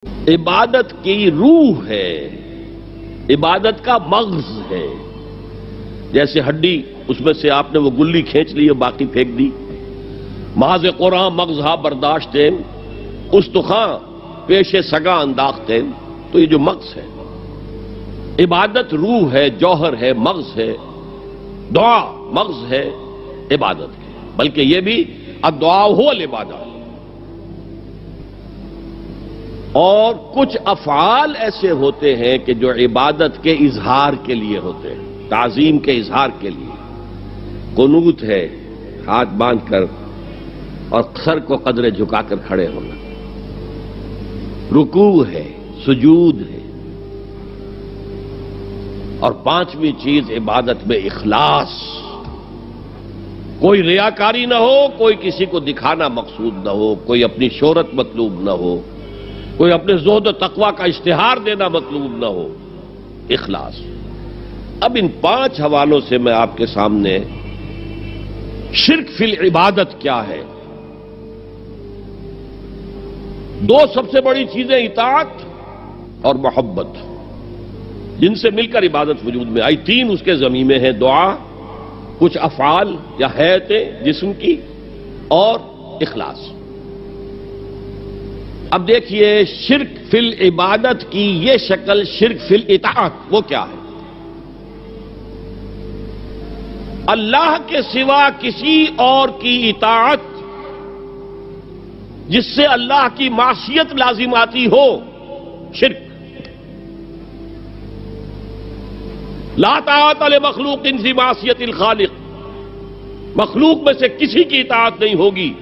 عبادت کی روح ہے، عبادت کا مغز ہے۔ جیسے ہڈی، اس میں سے آپ نے وہ گلی کھینچ لی اور باقی پھینک دی۔ ماز قرآن مغزہ برداشتیں استخاں پیش سگا انداختیں، تو یہ جو مغز ہے، عبادت روح ہے، جوہر ہے، مغز ہے۔ دعا مغز ہے عبادت کے، بلکہ یہ بھی الدعاء هو العبادہ۔ اور کچھ افعال ایسے ہوتے ہیں کہ جو عبادت کے اظہار کے لیے ہوتے ہیں، تعظیم کے اظہار کے لیے۔ قنوت ہے، ہاتھ باندھ کر اور سر کو قدرے جھکا کر کھڑے ہونا۔ رکوع ہے، سجود ہے۔ اور پانچویں چیز عبادت میں اخلاص، کوئی ریاکاری نہ ہو، کوئی کسی کو دکھانا مقصود نہ ہو، کوئی اپنی شہرت مطلوب نہ ہو، کوئی اپنے زہد و تقوی کا اشتہار دینا مطلوب نہ ہو، اخلاص۔ اب ان پانچ حوالوں سے میں آپ کے سامنے شرک فی العبادت کیا ہے، دو سب سے بڑی چیزیں اطاعت اور محبت، جن سے مل کر عبادت وجود میں آئی۔ تین اس کے ضمیمے ہیں، دعا، کچھ افعال یا حیتیں جسم کی، اور اخلاص۔ اب دیکھیے شرک فی العبادت کی یہ شکل، شرک فی الاطاعت، وہ کیا ہے؟ اللہ کے سوا کسی اور کی اطاعت جس سے اللہ کی معصیت لازم آتی ہو، شرک۔ لا طاعت لمخلوق فی معصیت الخالق، مخلوق میں سے کسی کی اطاعت نہیں ہوگی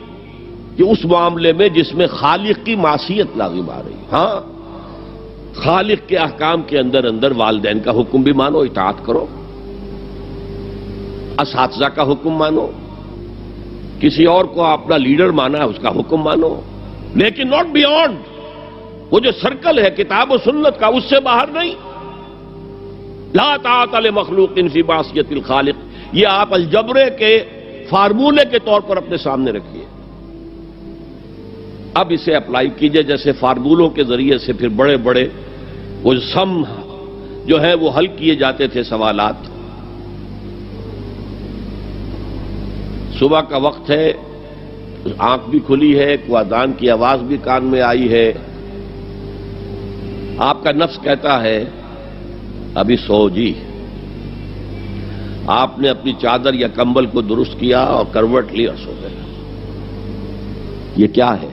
کہ اس معاملے میں جس میں خالق کی معصیت لازم آ رہی۔ ہاں، خالق کے احکام کے اندر اندر والدین کا حکم بھی مانو، اطاعت کرو، اساتذہ کا حکم مانو، کسی اور کو اپنا لیڈر مانا ہے اس کا حکم مانو، لیکن ناٹ بیونڈ، وہ جو سرکل ہے کتاب و سنت کا، اس سے باہر نہیں۔ لا طاعت لمخلوق فی معصیت الخالق، یہ آپ الجبرے کے فارمولے کے طور پر اپنے سامنے رکھیے۔ اب اسے اپلائی کیجئے، جیسے فارمولوں کے ذریعے سے پھر بڑے بڑے وہ سم جو ہے وہ حل کیے جاتے تھے سوالات۔ صبح کا وقت ہے، آنکھ بھی کھلی ہے، اذان کی آواز بھی کان میں آئی ہے، آپ کا نفس کہتا ہے ابھی سو جی۔ آپ نے اپنی چادر یا کمبل کو درست کیا اور کروٹ لی اور سو گئے۔ یہ کیا ہے؟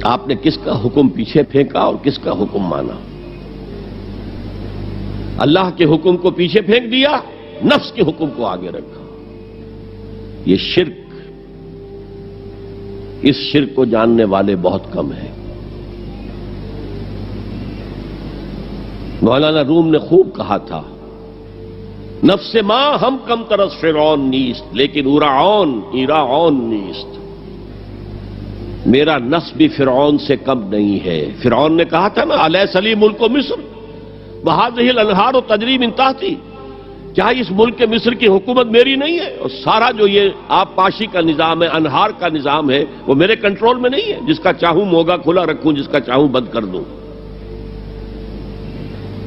آپ نے کس کا حکم پیچھے پھینکا اور کس کا حکم مانا؟ اللہ کے حکم کو پیچھے پھینک دیا، نفس کے حکم کو آگے رکھا۔ یہ شرک، اس شرک کو جاننے والے بہت کم ہیں۔ مولانا روم نے خوب کہا تھا، نفس ما ہم کم ترس فرعون نیست لیکن ایراعون نیست۔ میرا نفس بھی فرعون سے کم نہیں ہے۔ فرعون نے کہا تھا نا، الیس لی ملک مصر وہذہ الانہار تجری من تحتی، کیا اس ملک مصر کی حکومت میری نہیں ہے؟ اور سارا جو یہ آب پاشی کا نظام ہے، انہار کا نظام ہے، وہ میرے کنٹرول میں نہیں ہے؟ جس کا چاہوں موگا کھلا رکھوں، جس کا چاہوں بند کر دوں۔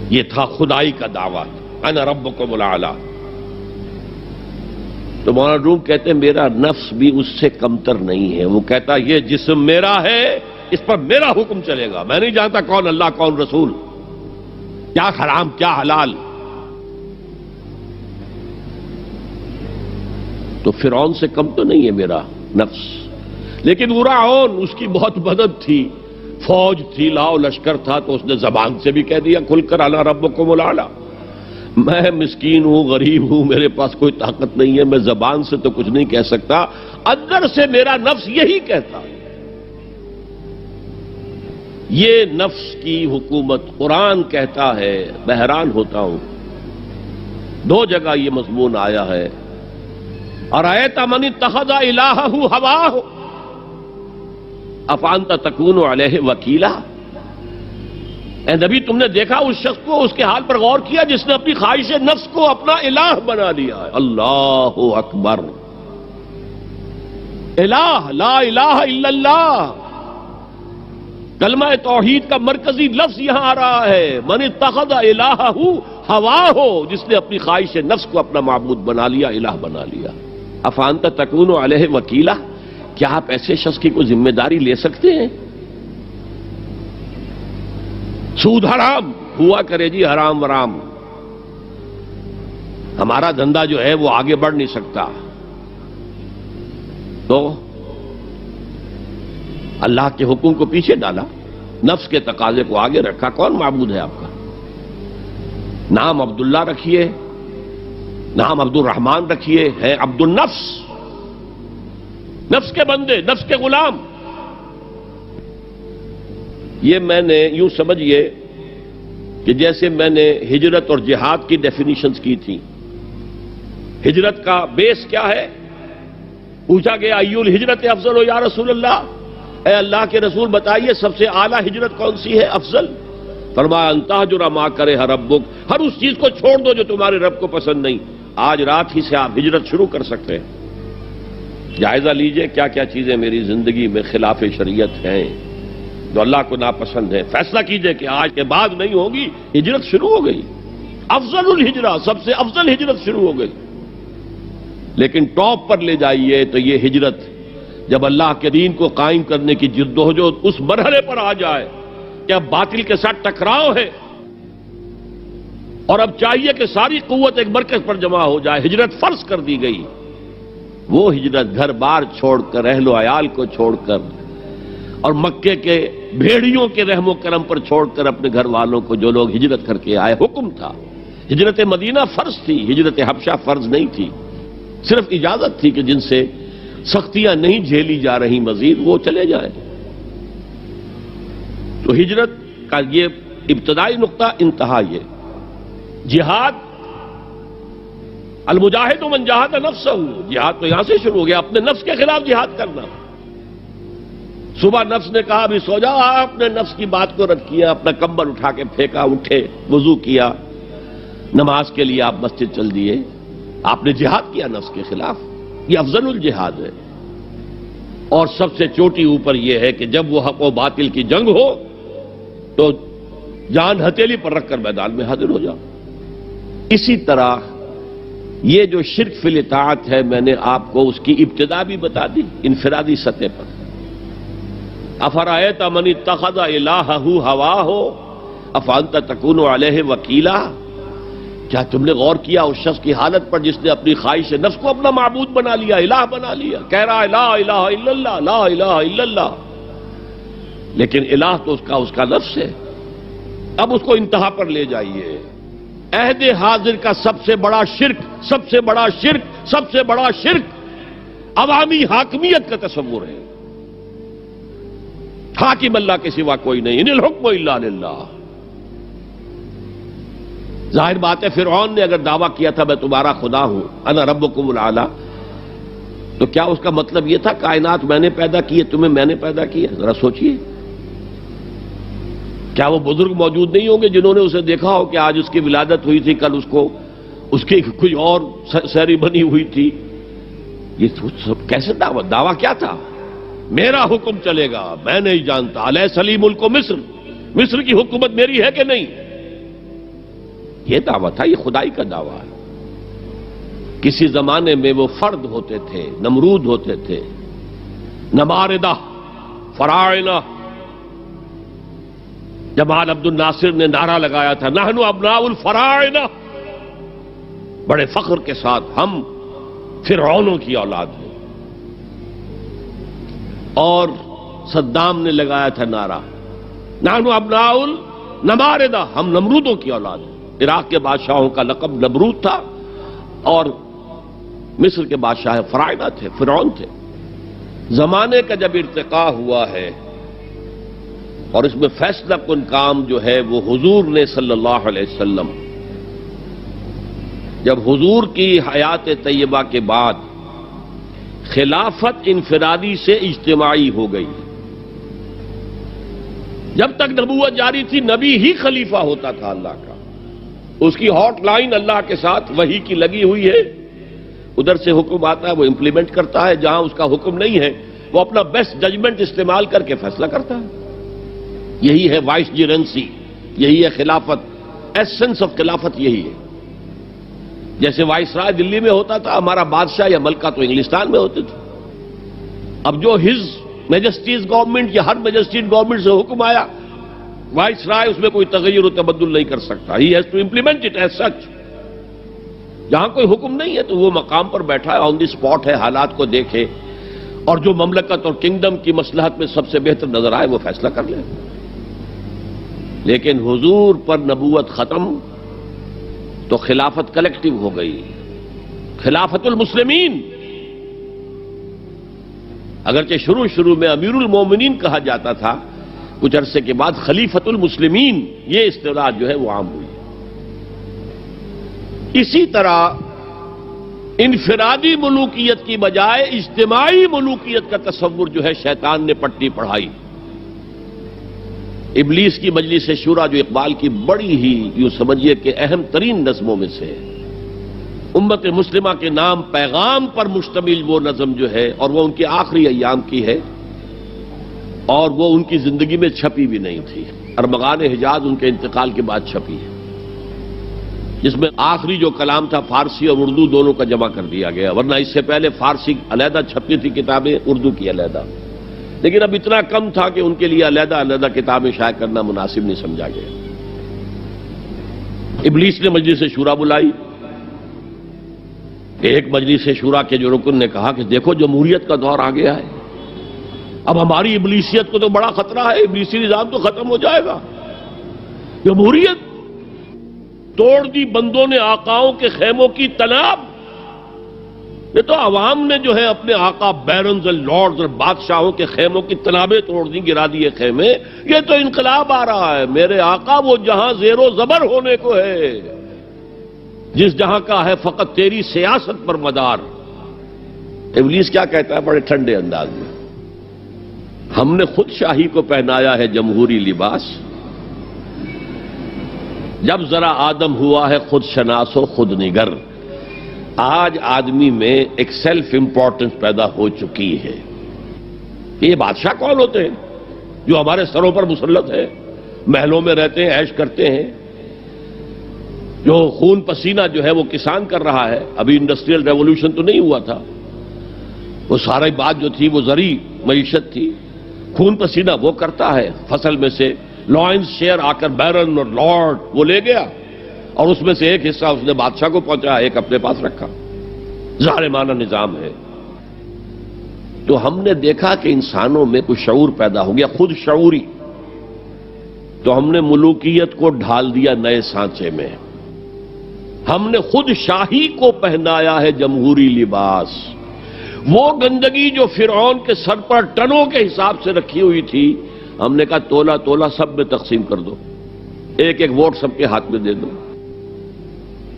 یہ تھا خدائی کا دعویٰ، انا ربکم الاعلی۔ تو مولانا روم کہتے ہیں میرا نفس بھی اس سے کمتر نہیں ہے۔ وہ کہتا یہ جسم میرا ہے، اس پر میرا حکم چلے گا، میں نہیں جانتا کون اللہ کون رسول، کیا حرام کیا حلال۔ تو فرعون سے کم تو نہیں ہے میرا نفس، لیکن ایراعون اس کی بہت مدد تھی، فوج تھی، لاؤ لشکر تھا، تو اس نے زبان سے بھی کہہ دیا کھل کر انا ربکم الاعلی۔ میں مسکین ہوں، غریب ہوں، میرے پاس کوئی طاقت نہیں ہے، میں زبان سے تو کچھ نہیں کہہ سکتا، اندر سے میرا نفس یہی کہتا ہے۔ یہ نفس کی حکومت قرآن کہتا ہے، میں حیران ہوتا ہوں، دو جگہ یہ مضمون آیا ہے، ارأیت من اتخذ الہہ ہواہ افانت تکون علیہ وکیلا۔ اے نبی، تم نے دیکھا اس شخص کو، اس کے حال پر غور کیا جس نے اپنی خواہش نفس کو اپنا الہ بنا لیا ہے۔ اللہ اکبر، الہ لا الہ الا اللہ۔ کلمہ توحید کا مرکزی لفظ یہاں آ رہا ہے، من اتخذ الہہ ہواہ، جس نے اپنی خواہش نفس کو اپنا معبود بنا لیا، الہ بنا لیا۔ افانت تکون علیہ وکیلا، کیا آپ ایسے شخص کی کوئی ذمہ داری لے سکتے ہیں؟ سود حرام ہوا کرے جی، حرام ورام، ہمارا دھندا جو ہے وہ آگے بڑھ نہیں سکتا، تو اللہ کے حکم کو پیچھے ڈالا، نفس کے تقاضے کو آگے رکھا۔ کون معبود ہے آپ کا؟ نام عبداللہ رکھیے، نام عبد الرحمن رکھیے، ہے عبد النفس، نفس کے بندے، نفس کے غلام۔ یہ میں نے یوں سمجھیے کہ جیسے میں نے ہجرت اور جہاد کی ڈیفینیشنز کی تھی۔ ہجرت کا بیس کیا ہے؟ پوچھا گیا ایو الہجرت افضل یا رسول اللہ، اے اللہ کے رسول بتائیے سب سے اعلیٰ ہجرت کون سی ہے، افضل؟ فرمایا ان تہجر ما کرہ ربک، ہر اس چیز کو چھوڑ دو جو تمہارے رب کو پسند نہیں۔ آج رات ہی سے آپ ہجرت شروع کر سکتے ہیں۔ جائزہ لیجئے کیا کیا چیزیں میری زندگی میں خلاف شریعت ہیں جو اللہ کو ناپسند ہے، فیصلہ کیجئے کہ آج کے بعد نہیں ہوگی، ہجرت شروع ہو گئی۔ افضل الہجرہ، سب سے افضل ہجرت شروع ہو گئی۔ لیکن ٹاپ پر لے جائیے تو یہ ہجرت جب اللہ کے دین کو قائم کرنے کی جدوجہد اس مرحلے پر آ جائے کہ اب باطل کے ساتھ ٹکراؤ ہے اور اب چاہیے کہ ساری قوت ایک مرکز پر جمع ہو جائے، ہجرت فرض کر دی گئی۔ وہ ہجرت گھر بار چھوڑ کر، اہل و عیال کو چھوڑ کر، اور مکے کے بھیڑیوں کے رحم و کرم پر چھوڑ کر اپنے گھر والوں کو، جو لوگ ہجرت کر کے آئے، حکم تھا۔ ہجرت مدینہ فرض تھی، ہجرت حبشہ فرض نہیں تھی، صرف اجازت تھی کہ جن سے سختیاں نہیں جھیلی جا رہی مزید وہ چلے جائیں۔ تو ہجرت کا یہ ابتدائی نقطہ، انتہا یہ جہاد، المجاہد من جاہد نفسہ، جہاد تو یہاں سے شروع ہو گیا، اپنے نفس کے خلاف جہاد کرنا۔ صبح نفس نے کہا ابھی سو جاؤ، آپ نے نفس کی بات کو رد کیا، اپنا کمبل اٹھا کے پھینکا، اٹھے، وضو کیا، نماز کے لیے آپ مسجد چل دیے، آپ نے جہاد کیا نفس کے خلاف۔ یہ افضل الجہاد ہے، اور سب سے چوٹی اوپر یہ ہے کہ جب وہ حق و باطل کی جنگ ہو تو جان ہتھیلی پر رکھ کر میدان میں حاضر ہو جاؤ۔ اسی طرح یہ جو شرک فی الاطاعت ہے، میں نے آپ کو اس کی ابتدا بھی بتا دی انفرادی سطح پر۔ افرأیت من اتخذ الہہ ہواہ افانت تکون علیہ وکیلا، کیا تم نے غور کیا اس شخص کی حالت پر جس نے اپنی خواہش نفس کو اپنا معبود بنا لیا، الہ بنا لیا، کہہ رہا ہے لا الہ الا اللہ، لا الہ الا اللہ، لیکن الہ تو اس کا نفس ہے۔ اب اس کو انتہا پر لے جائیے۔ عہد حاضر کا سب سے بڑا شرک، سب سے بڑا شرک، سب سے بڑا شرک عوامی حاکمیت کا تصور ہے۔ حاکم اللہ کے سوا کوئی نہیں، ان الحکم الا للہ۔ ظاہر بات ہے فرعون نے اگر دعویٰ کیا تھا میں تمہارا خدا ہوں، انا ربکم الاعلی، تو کیا اس کا مطلب یہ تھا کائنات میں نے پیدا کی ہے، تمہیں میں نے پیدا کیا؟ ذرا سوچئے، کیا وہ بزرگ موجود نہیں ہوں گے جنہوں نے اسے دیکھا ہو کہ آج اس کی ولادت ہوئی تھی، کل اس کی کوئی اور سیری بنی ہوئی تھی؟ یہ سب کیسے دعویٰ کیا تھا؟ میرا حکم چلے گا، میں نہیں جانتا، الیس لی ملک مصر، مصر کی حکومت میری ہے کہ نہیں؟ یہ دعویٰ تھا، یہ خدائی کا دعویٰ ہے۔ کسی زمانے میں وہ فرد ہوتے تھے، نمرود ہوتے تھے، نماردہ، فراعنہ۔ جمال عبد الناصر نے نعرہ لگایا تھا نحن ابناء الفراعنہ، بڑے فخر کے ساتھ ہم فرعونوں کی اولاد ہیں۔ اور صدام نے لگایا تھا نعرہ نحن ابناء النماردہ، ہم نمرودوں کی اولاد ہیں۔ عراق کے بادشاہوں کا لقب نمرود تھا، اور مصر کے بادشاہ فراعنہ تھے، فرعون تھے۔ زمانے کا جب ارتقاء ہوا ہے اور اس میں فیصلہ کن کام جو ہے وہ حضور نے صلی اللہ علیہ وسلم، جب حضور کی حیات طیبہ کے بعد خلافت انفرادی سے اجتماعی ہو گئی۔ جب تک نبوت جاری تھی نبی ہی خلیفہ ہوتا تھا اللہ کا، اس کی ہاٹ لائن اللہ کے ساتھ وحی کی لگی ہوئی ہے، ادھر سے حکم آتا ہے وہ امپلیمنٹ کرتا ہے، جہاں اس کا حکم نہیں ہے وہ اپنا بیسٹ ججمنٹ استعمال کر کے فیصلہ کرتا ہے۔ یہی ہے وائس جیرنسی، یہی ہے خلافت، ایسنس آف خلافت یہی ہے. جیسے وائس رائے دلی میں ہوتا تھا، ہمارا بادشاہ یا ملکہ تو انگلستان میں ہوتے تھے. اب جو ہز میجسٹیز گورنمنٹ یا ہر میجسٹیز گورنمنٹ سے حکم آیا، وائس رائے اس میں کوئی تغیر و تبدل نہیں کر سکتا. He has to implement it as such. جہاں کوئی حکم نہیں ہے تو وہ مقام پر بیٹھا ہے، آن دی اسپاٹ ہے، حالات کو دیکھے اور جو مملکت اور کنگڈم کی مصلحت میں سب سے بہتر نظر آئے وہ فیصلہ کر لے. لیکن حضور پر نبوت ختم تو خلافت کلیکٹیو ہو گئی، خلافت المسلمین. اگرچہ شروع میں امیر المومنین کہا جاتا تھا، کچھ عرصے کے بعد خلیفت المسلمین یہ اصطلاح جو ہے وہ عام ہوئی. اسی طرح انفرادی ملوکیت کی بجائے اجتماعی ملوکیت کا تصور جو ہے شیطان نے پٹی پڑھائی. ابلیس کی مجلس شورا جو اقبال کی بڑی ہی یوں سمجھیے کہ اہم ترین نظموں میں سے ہے، امت مسلمہ کے نام پیغام پر مشتمل وہ نظم جو ہے، اور وہ ان کے آخری ایام کی ہے اور وہ ان کی زندگی میں چھپی بھی نہیں تھی. ارمغان حجاز ان کے انتقال کے بعد چھپی ہے، جس میں آخری جو کلام تھا فارسی اور اردو دونوں کا جمع کر دیا گیا، ورنہ اس سے پہلے فارسی علیحدہ چھپتی تھی کتابیں، اردو کی علیحدہ. لیکن اب اتنا کم تھا کہ ان کے لیے علیحدہ کتابیں شائع کرنا مناسب نہیں سمجھا گیا. ابلیس نے مجلس شورا بلائی. ایک مجلس شورا کے جو رکن نے کہا کہ دیکھو جمہوریت کا دور آ گیا ہے، اب ہماری ابلیسیت کو تو بڑا خطرہ ہے، ابلیسی نظام تو ختم ہو جائے گا. جمہوریت توڑ دی بندوں نے آقاؤں کے خیموں کی تناب. یہ تو عوام نے جو ہے اپنے آقا بیرنز اور لارڈز اور بادشاہوں کے خیموں کی تنابیں توڑ دیں، گرا دیے خیمے. یہ تو انقلاب آ رہا ہے. میرے آقا وہ جہاں زیر و زبر ہونے کو ہے، جس جہاں کا ہے فقط تیری سیاست پر مدار. ابلیس کیا کہتا ہے بڑے ٹھنڈے انداز میں؟ ہم نے خود شاہی کو پہنایا ہے جمہوری لباس، جب ذرا آدم ہوا ہے خود شناس و خود نگر. آج آدمی میں ایک سیلف امپورٹنس پیدا ہو چکی ہے. یہ بادشاہ کون ہوتے ہیں جو ہمارے سروں پر مسلط ہے، محلوں میں رہتے ہیں، عیش کرتے ہیں، جو خون پسینہ جو ہے وہ کسان کر رہا ہے. ابھی انڈسٹریل ریولوشن تو نہیں ہوا تھا، وہ ساری بات جو تھی وہ زرعی معیشت تھی. خون پسینہ وہ کرتا ہے، فصل میں سے لائنز شیئر آ کر بیرن اور لارڈ وہ لے گیا، اور اس میں سے ایک حصہ اس نے بادشاہ کو پہنچایا، ایک اپنے پاس رکھا. ظالمانہ نظام ہے. تو ہم نے دیکھا کہ انسانوں میں کچھ شعور پیدا ہو گیا، خود شعوری. تو ہم نے ملوکیت کو ڈھال دیا نئے سانچے میں. ہم نے خود شاہی کو پہنایا ہے جمہوری لباس. وہ گندگی جو فرعون کے سر پر ٹنوں کے حساب سے رکھی ہوئی تھی، ہم نے کہا تولا تولا سب میں تقسیم کر دو، ایک ایک ووٹ سب کے ہاتھ میں دے دو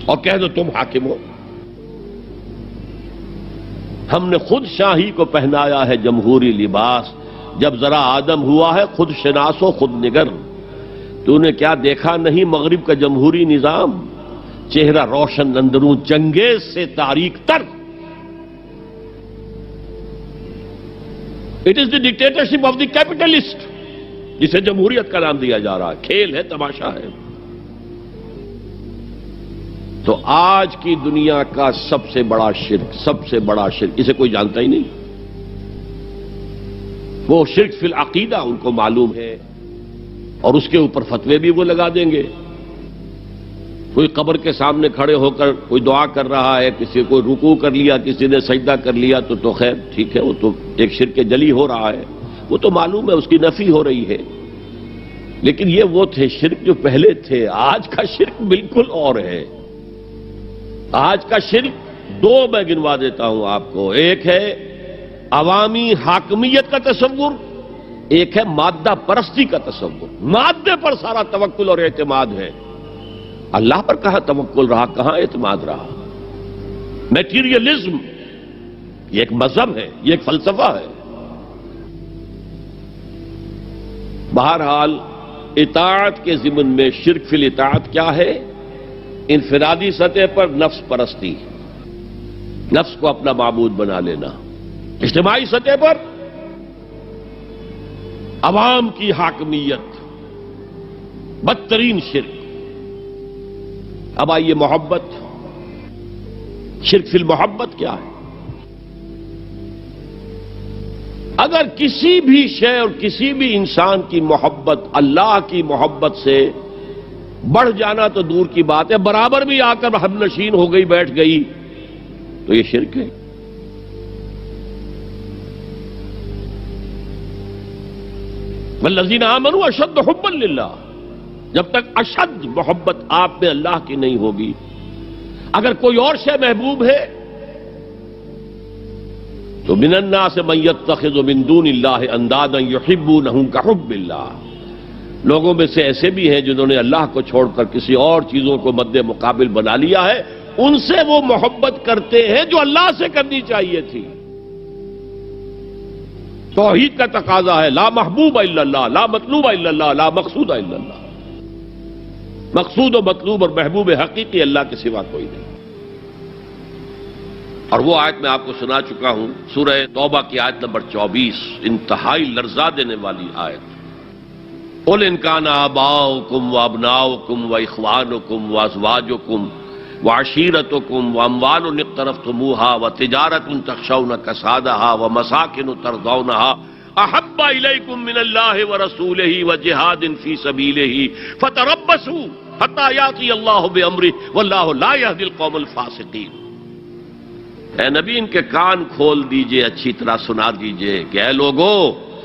اور کہہ دو تم حاکم ہو. ہم نے خود شاہی کو پہنایا ہے جمہوری لباس، جب ذرا آدم ہوا ہے خود شناس و خود نگر. تو نے کیا دیکھا نہیں مغرب کا جمہوری نظام؟ چہرہ روشن اندروں چنگیز سے تاریک تر. It is the dictatorship of the capitalist, جسے جمہوریت کا نام دیا جا رہا ہے. کھیل ہے، تماشا ہے. تو آج کی دنیا کا سب سے بڑا شرک اسے کوئی جانتا ہی نہیں. وہ شرک فی العقیدہ ان کو معلوم ہے، اور اس کے اوپر فتوے بھی وہ لگا دیں گے. کوئی قبر کے سامنے کھڑے ہو کر کوئی دعا کر رہا ہے، کسی کو رکوع کر لیا، کسی نے سجدہ کر لیا، تو خیر ٹھیک ہے، وہ تو ایک شرک جلی ہو رہا ہے، وہ تو معلوم ہے، اس کی نفی ہو رہی ہے. لیکن یہ وہ تھے شرک جو پہلے تھے. آج کا شرک بالکل اور ہے. آج کا شرک دو میں گنوا دیتا ہوں آپ کو. ایک ہے عوامی حاکمیت کا تصور، ایک ہے مادہ پرستی کا تصور. مادے پر سارا توکل اور اعتماد ہے. اللہ پر کہاں توکل رہا، کہاں اعتماد رہا؟ میٹیریلزم یہ ایک مذہب ہے، یہ ایک فلسفہ ہے. بہرحال اطاعت کے ضمن میں شرک فی الاطاعت کیا ہے؟ انفرادی سطح پر نفس پرستی، نفس کو اپنا معبود بنا لینا. اجتماعی سطح پر عوام کی حاکمیت، بدترین شرک۔ اب آئیے محبت، شرک فی المحبت کیا ہے؟ اگر کسی بھی شے اور کسی بھی انسان کی محبت اللہ کی محبت سے بڑھ جانا تو دور کی بات ہے، برابر بھی آ کر ہم نشین ہو گئی، بیٹھ گئی، تو یہ شرک ہے۔ والذین آمنوا اشد حبا للہ، جب تک اشد محبت آپ میں اللہ کی نہیں ہوگی، اگر کوئی اور شے محبوب ہے تو من الناس من یتخذ من دون اللہ اندادا یحبونہم کحب اللہ، لوگوں میں سے ایسے بھی ہیں جنہوں نے اللہ کو چھوڑ کر کسی اور چیزوں کو مد مقابل بنا لیا ہے، ان سے وہ محبت کرتے ہیں جو اللہ سے کرنی چاہیے تھی۔ توحید کا تقاضا ہے لا محبوب الا اللہ، لا مطلوب الا اللہ، لا مقصود الا اللہ۔ مقصود و مطلوب اور محبوب حقیقی اللہ کے سوا کوئی نہیں۔ اور وہ آیت میں آپ کو سنا چکا ہوں، سورہ توبہ کی آیت نمبر 24، انتہائی لرزا دینے والی آیت۔ قل ان کان آباؤکم وابناؤکم واخوانکم وازواجکم وعشیرتکم واموال اقترفتموها وتجارۃ تخشون کسادها ومساکن ترضونها احب الیکم من اللہ ورسولہ وجہاد فی سبیلہ فتربصوا حتی یاتی اللہ بامرہ واللہ لا یہدی القوم الفاسقین۔ اے نبی ان کے کان کھول دیجئے، اچھی طرح سنا دیجئے کہ اے لوگو،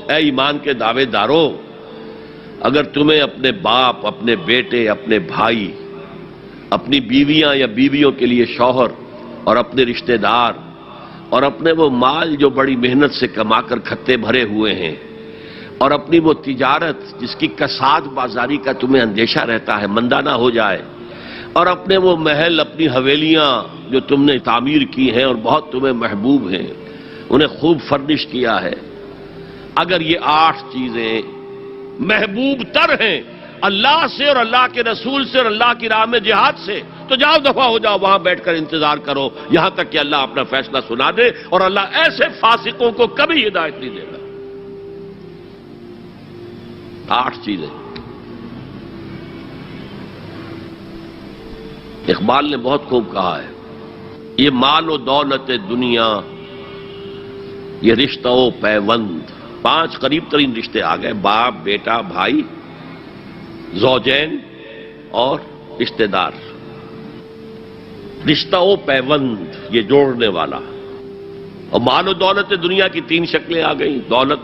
اے ایمان کے دعوے دارو، اگر تمہیں اپنے باپ، اپنے بیٹے، اپنے بھائی، اپنی بیویاں یا بیویوں کے لیے شوہر اور اپنے رشتہ دار اور اپنے وہ مال جو بڑی محنت سے کما کر کھتے بھرے ہوئے ہیں اور اپنی وہ تجارت جس کی کساد بازاری کا تمہیں اندیشہ رہتا ہے مندہ نہ ہو جائے، اور اپنے وہ محل، اپنی حویلیاں جو تم نے تعمیر کی ہیں اور بہت تمہیں محبوب ہیں، انہیں خوب فرنش کیا ہے، اگر یہ 8 چیزیں محبوب تر ہیں اللہ سے اور اللہ کے رسول سے اور اللہ کی راہ میں جہاد سے، تو جاؤ دفع ہو جاؤ، وہاں بیٹھ کر انتظار کرو یہاں تک کہ اللہ اپنا فیصلہ سنا دے، اور اللہ ایسے فاسقوں کو کبھی ہدایت نہیں دے گا۔ 8 چیزیں۔ اقبال نے بہت خوب کہا ہے، یہ مال و دولت دنیا، یہ رشتہ و پیوند، 5 قریب ترین رشتے آ گئے، باپ، بیٹا، بھائی، زوجین اور رشتہ دار۔ رشتہ و پیوند، یہ جوڑنے والا۔ اور مال و دولت دنیا کی 3 شکلیں آ گئیں۔ دولت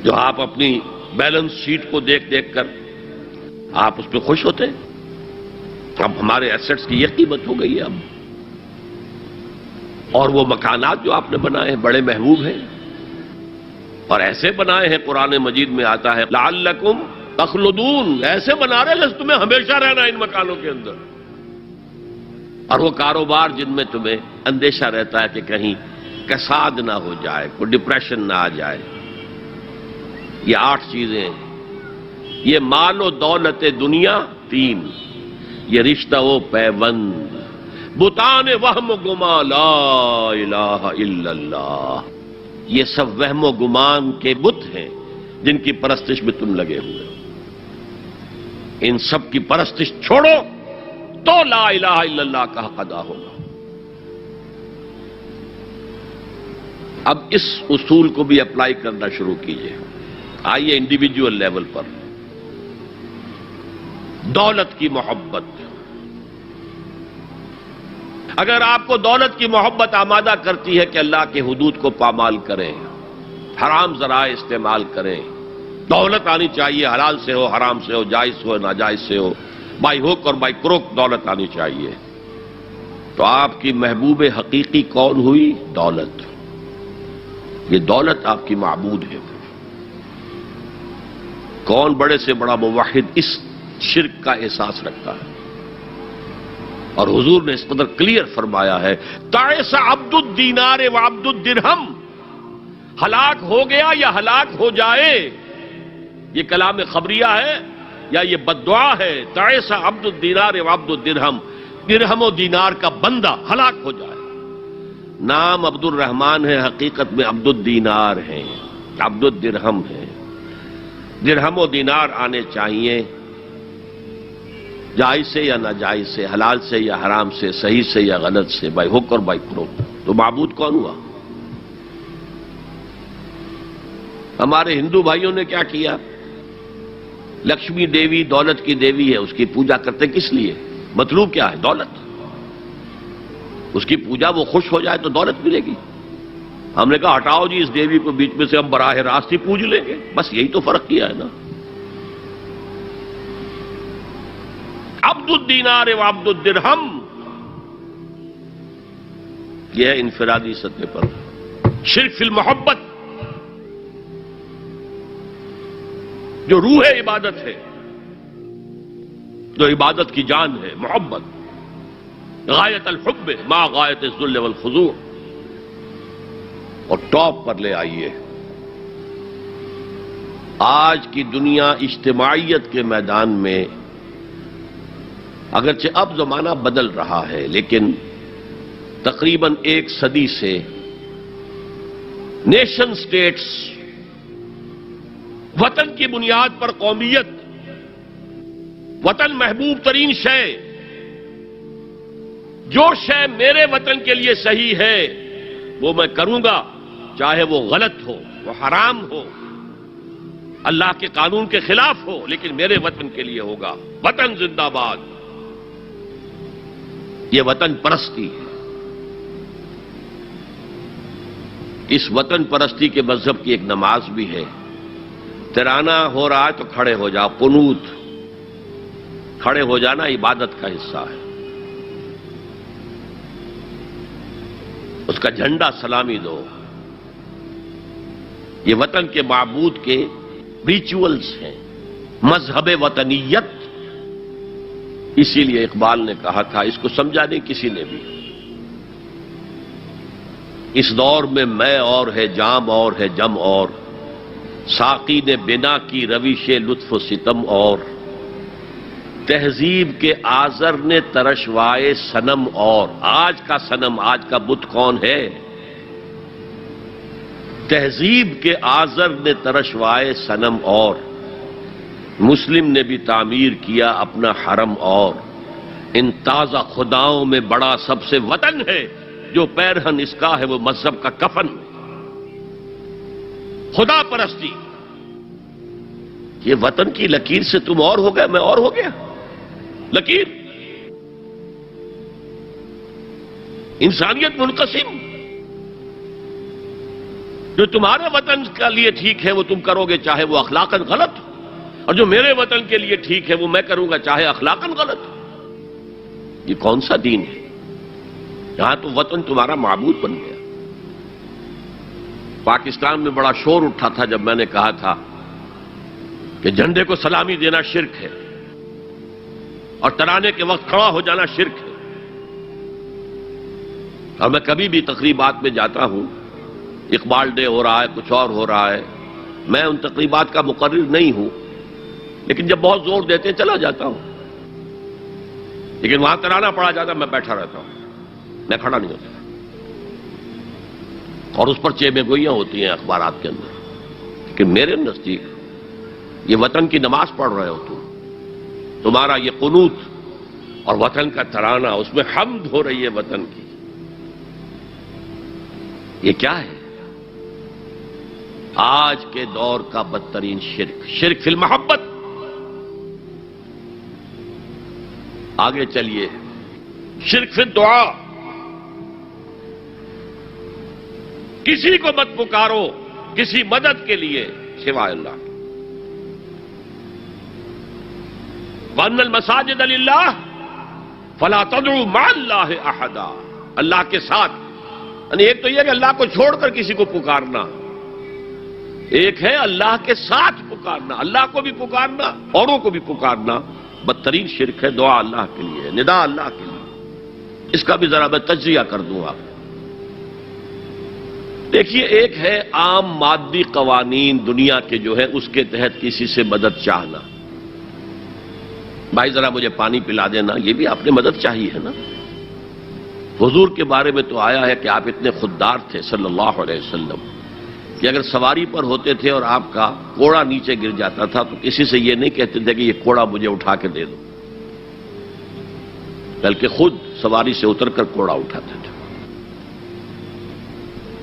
جو آپ اپنی بیلنس شیٹ کو دیکھ دیکھ کر آپ اس پہ خوش ہوتے ہیں، اب ہمارے ایسٹس کی یہ قیمت ہو گئی ہے اب۔ اور وہ مکانات جو آپ نے بنائے ہیں بڑے محبوب ہیں، اور ایسے بنائے ہیں، قرآن مجید میں آتا ہے لعلکم تخلدون، ایسے بنا رہے ہیں تمہیں ہمیشہ رہنا ان مکانوں کے اندر۔ اور وہ کاروبار جن میں تمہیں اندیشہ رہتا ہے کہ کہیں کساد نہ ہو جائے، کوئی ڈپریشن نہ آ جائے۔ یہ 8 چیزیں، یہ مال و دولت دنیا 3، یہ رشتہ و پیوند، بتان وہم و گما لا الہ الا اللہ، یہ سب وہم و گمان کے بت ہیں جن کی پرستش میں تم لگے ہوئے ہو۔ ان سب کی پرستش چھوڑو تو لا الہ الا اللہ کا حق ادا ہوگا۔ اب اس اصول کو بھی اپلائی کرنا شروع کیجئے۔ آئیے انڈیویجول لیول پر، دولت کی محبت۔ اگر آپ کو دولت کی محبت آمادہ کرتی ہے کہ اللہ کے حدود کو پامال کریں، حرام ذرائع استعمال کریں، دولت آنی چاہیے، حلال سے ہو، حرام سے ہو، جائز ہو، ناجائز سے ہو، بائی ہوک اور بائی کروک دولت آنی چاہیے، تو آپ کی محبوب حقیقی کون ہوئی؟ دولت۔ یہ دولت آپ کی معبود ہے۔ کون بڑے سے بڑا موحد اس شرک کا احساس رکھتا ہے؟ اور حضور نے اس قدر کلیئر فرمایا ہے، تعس عبد الدینار و عبد الدرہم، ہلاک ہو گیا یا ہلاک ہو جائے، یہ کلام خبریہ ہے یا یہ بددعا ہے؟ تعس عبد الدینار و عبد الدرہم، درہم و دینار کا بندہ ہلاک ہو جائے۔ نام عبد الرحمن ہے، حقیقت میں عبد الدینار ہے، عبد الدرہم ہے۔ درہم و دینار آنے چاہیے، جائز سے یا ناجائز سے، حلال سے یا حرام سے، صحیح سے یا غلط سے، بائی ہک اور بائی کروک۔ تو معبود کون ہوا؟ ہمارے ہندو بھائیوں نے کیا کیا؟ لکشمی دیوی دولت کی دیوی ہے، اس کی پوجا کرتے کس لیے؟ مطلوب کیا ہے؟ دولت۔ اس کی پوجا وہ خوش ہو جائے تو دولت ملے گی۔ ہم نے کہا ہٹاؤ جی اس دیوی کو بیچ میں سے، ہم براہ راست ہی پوج لیں گے، بس یہی تو فرق کیا ہے نا۔ عبد الدینار و عبد الدرہم، یہ ہے انفرادی سطح پر شرک فی المحبت، جو روح عبادت ہے، جو عبادت کی جان ہے، محبت، غایت الحب ما غایت الذل والخضوع۔ اور ٹاپ پر لے آئیے، آج کی دنیا اجتماعیت کے میدان میں اگرچہ اب زمانہ بدل رہا ہے، لیکن تقریباً 1 صدی سے نیشن سٹیٹس، وطن کی بنیاد پر قومیت، وطن محبوب ترین شے، جو شے میرے وطن کے لیے صحیح ہے وہ میں کروں گا، چاہے وہ غلط ہو، وہ حرام ہو، اللہ کے قانون کے خلاف ہو، لیکن میرے وطن کے لیے ہوگا۔ وطن زندہ باد، یہ وطن پرستی ہے۔ اس وطن پرستی کے مذہب کی ایک نماز بھی ہے، ترانہ ہو رہا ہے تو کھڑے ہو جاؤ، قنوت، کھڑے ہو جانا عبادت کا حصہ ہے۔ اس کا جھنڈا سلامی دو، یہ وطن کے معبود کے ریچولز ہیں، مذہب وطنیت۔ اسی لیے اقبال نے کہا تھا، اس کو سمجھا نہیں کسی نے بھی، اس دور میں میں اور ہے، جام اور ہے، جم اور، ساقی نے بنا کی روش لطف و ستم اور، تہذیب کے آزر نے ترشوائے صنم اور۔ آج کا صنم، آج کا بت کون ہے؟ تہذیب کے آزر نے ترشوائے صنم اور، مسلم نے بھی تعمیر کیا اپنا حرم اور، ان تازہ خداؤں میں بڑا سب سے وطن ہے، جو پیرہن اس کا ہے وہ مذہب کا کفن۔ خدا پرستی، یہ وطن کی لکیر سے تم اور ہو گئے، میں اور ہو گیا، لکیر۔ انسانیت منقسم، جو تمہارے وطن کے لیے ٹھیک ہے وہ تم کرو گے چاہے وہ اخلاقاً غلط ہو، اور جو میرے وطن کے لیے ٹھیک ہے وہ میں کروں گا چاہے اخلاقاً غلط ہو۔ یہ کون سا دین ہے؟ یہاں تو وطن تمہارا معبود بن گیا۔ پاکستان میں بڑا شور اٹھا تھا جب میں نے کہا تھا کہ جھنڈے کو سلامی دینا شرک ہے اور ترانے کے وقت کھڑا ہو جانا شرک ہے۔ اور میں کبھی بھی تقریبات میں جاتا ہوں، اقبال ڈے ہو رہا ہے، کچھ اور ہو رہا ہے، میں ان تقریبات کا مقرر نہیں ہوں، لیکن جب بہت زور دیتے ہیں چلا جاتا ہوں، لیکن وہاں ترانہ پڑا جاتا میں بیٹھا رہتا ہوں، میں کھڑا نہیں ہوتا، اور اس پر چیبے گوئیاں ہوتی ہیں اخبارات کے اندر، لیکن میرے نزدیک یہ وطن کی نماز پڑھ رہے ہو تمہارا یہ قنوت اور وطن کا ترانہ، اس میں حمد ہو رہی ہے وطن کی، یہ کیا ہے؟ آج کے دور کا بدترین شرک، شرک فی المحبت۔ آگے چلیے، شرک فی الدعا، کسی کو مت پکارو کسی مدد کے لیے سوائے اللہ۔ وَأَنَّ الْمَسَاجِدَ لِلَّهِ فَلَا تَدْعُوا مَعَ اللَّهِ أَحَدًا، اللہ کے ساتھ، یعنی ایک تو یہ کہ اللہ کو چھوڑ کر کسی کو پکارنا، ایک ہے اللہ کے ساتھ پکارنا، اللہ کو بھی پکارنا، اوروں کو بھی پکارنا، بدترین شرک ہے۔ دعا اللہ کے لیے، ندا اللہ کے لیے، اس کا بھی ذرا میں تجزیہ کر دوں آپ۔ دیکھیے، ایک ہے عام مادی قوانین دنیا کے جو ہے اس کے تحت کسی سے مدد چاہنا، بھائی ذرا مجھے پانی پلا دینا، یہ بھی آپ نے مدد چاہی ہے نا۔ حضور کے بارے میں تو آیا ہے کہ آپ اتنے خوددار تھے صلی اللہ علیہ وسلم کہ اگر سواری پر ہوتے تھے اور آپ کا کوڑا نیچے گر جاتا تھا تو کسی سے یہ نہیں کہتے تھے کہ یہ کوڑا مجھے اٹھا کے دے دو، بلکہ خود سواری سے اتر کر کوڑا اٹھاتے تھے۔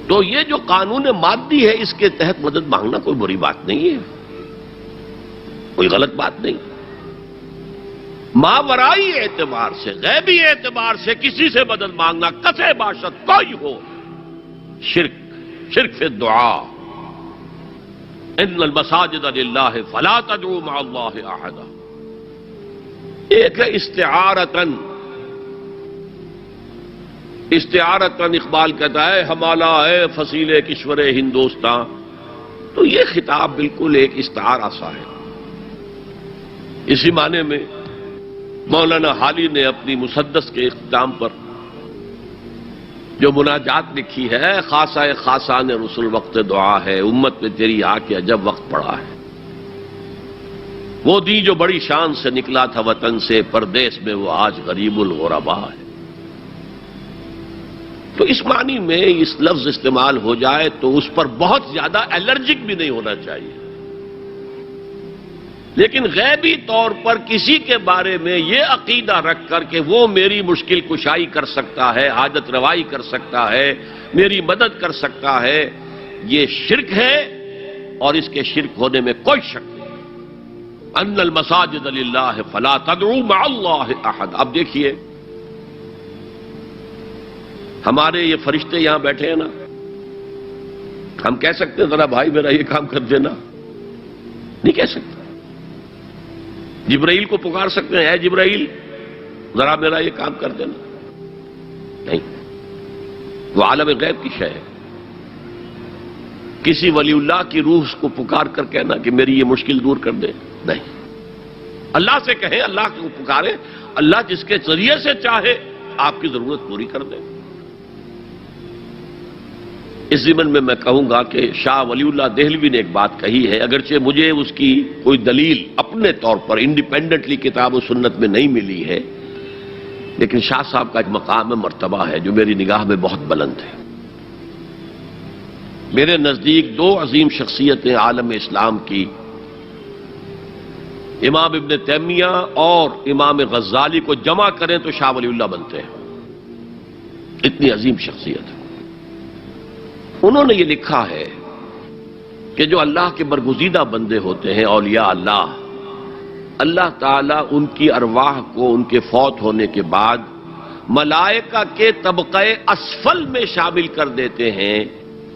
تو یہ جو قانون مادی ہے، اس کے تحت مدد مانگنا کوئی بری بات نہیں ہے، کوئی غلط بات نہیں۔ ماورائی اعتبار سے، غیبی اعتبار سے کسی سے مدد مانگنا، کسے باشد کوئی ہو، شرک فی الدعاء۔ ان المساجد للہ فلا تدعوا مع اللہ احدا۔ ایک ہے استعارتاً اقبال کہتا ہے ہمالا ہے فصیل کشور ہندوستان، تو یہ خطاب بالکل ایک استعارہ سا ہے۔ اسی معنی میں مولانا حالی نے اپنی مسدس کے اختتام پر جو مناجات لکھی ہے، خاصہ خاصان رسول وقت دعا ہے، امت میں تیری آ کے عجب وقت پڑا ہے، وہ دی جو بڑی شان سے نکلا تھا وطن سے، پردیس میں وہ آج غریب الغربا ہے۔ تو اس معنی میں اس لفظ استعمال ہو جائے تو اس پر بہت زیادہ الرجک بھی نہیں ہونا چاہیے، لیکن غیبی طور پر کسی کے بارے میں یہ عقیدہ رکھ کر کہ وہ میری مشکل کشائی کر سکتا ہے، حاجت روائی کر سکتا ہے، میری مدد کر سکتا ہے، یہ شرک ہے، اور اس کے شرک ہونے میں کوئی شک نہیں۔ ان المساجد للہ فلا تدعوا مع اللہ احد۔ اب دیکھیے ہمارے یہ فرشتے یہاں بیٹھے ہیں نا، ہم کہہ سکتے ہیں ذرا بھائی میرا یہ کام کر دینا؟ نہیں کہہ سکتے۔ جبرائیل کو پکار سکتے ہیں، اے جبرائیل ذرا میرا یہ کام کر دینا؟ نہیں، وہ عالم غیب کی شے ہے۔ کسی ولی اللہ کی روح کو پکار کر کہنا کہ میری یہ مشکل دور کر دے؟ نہیں، اللہ سے کہیں، اللہ کو پکارے، اللہ جس کے ذریعے سے چاہے آپ کی ضرورت پوری کر دے۔ اس ضمن میں میں کہوں گا کہ شاہ ولی اللہ دہلوی نے ایک بات کہی ہے، اگرچہ مجھے اس کی کوئی دلیل اپنے طور پر انڈیپینڈنٹلی کتاب و سنت میں نہیں ملی ہے، لیکن شاہ صاحب کا ایک مقام مرتبہ ہے جو میری نگاہ میں بہت بلند ہے۔ میرے نزدیک دو عظیم شخصیتیں عالم اسلام کی، امام ابن تیمیہ اور امام غزالی کو جمع کریں تو شاہ ولی اللہ بنتے ہیں، اتنی عظیم شخصیت ہے۔ انہوں نے یہ لکھا ہے کہ جو اللہ کے برگزیدہ بندے ہوتے ہیں، اولیاء اللہ، اللہ تعالیٰ ان کی ارواح کو ان کے فوت ہونے کے بعد ملائکہ کے طبقہ اسفل میں شامل کر دیتے ہیں،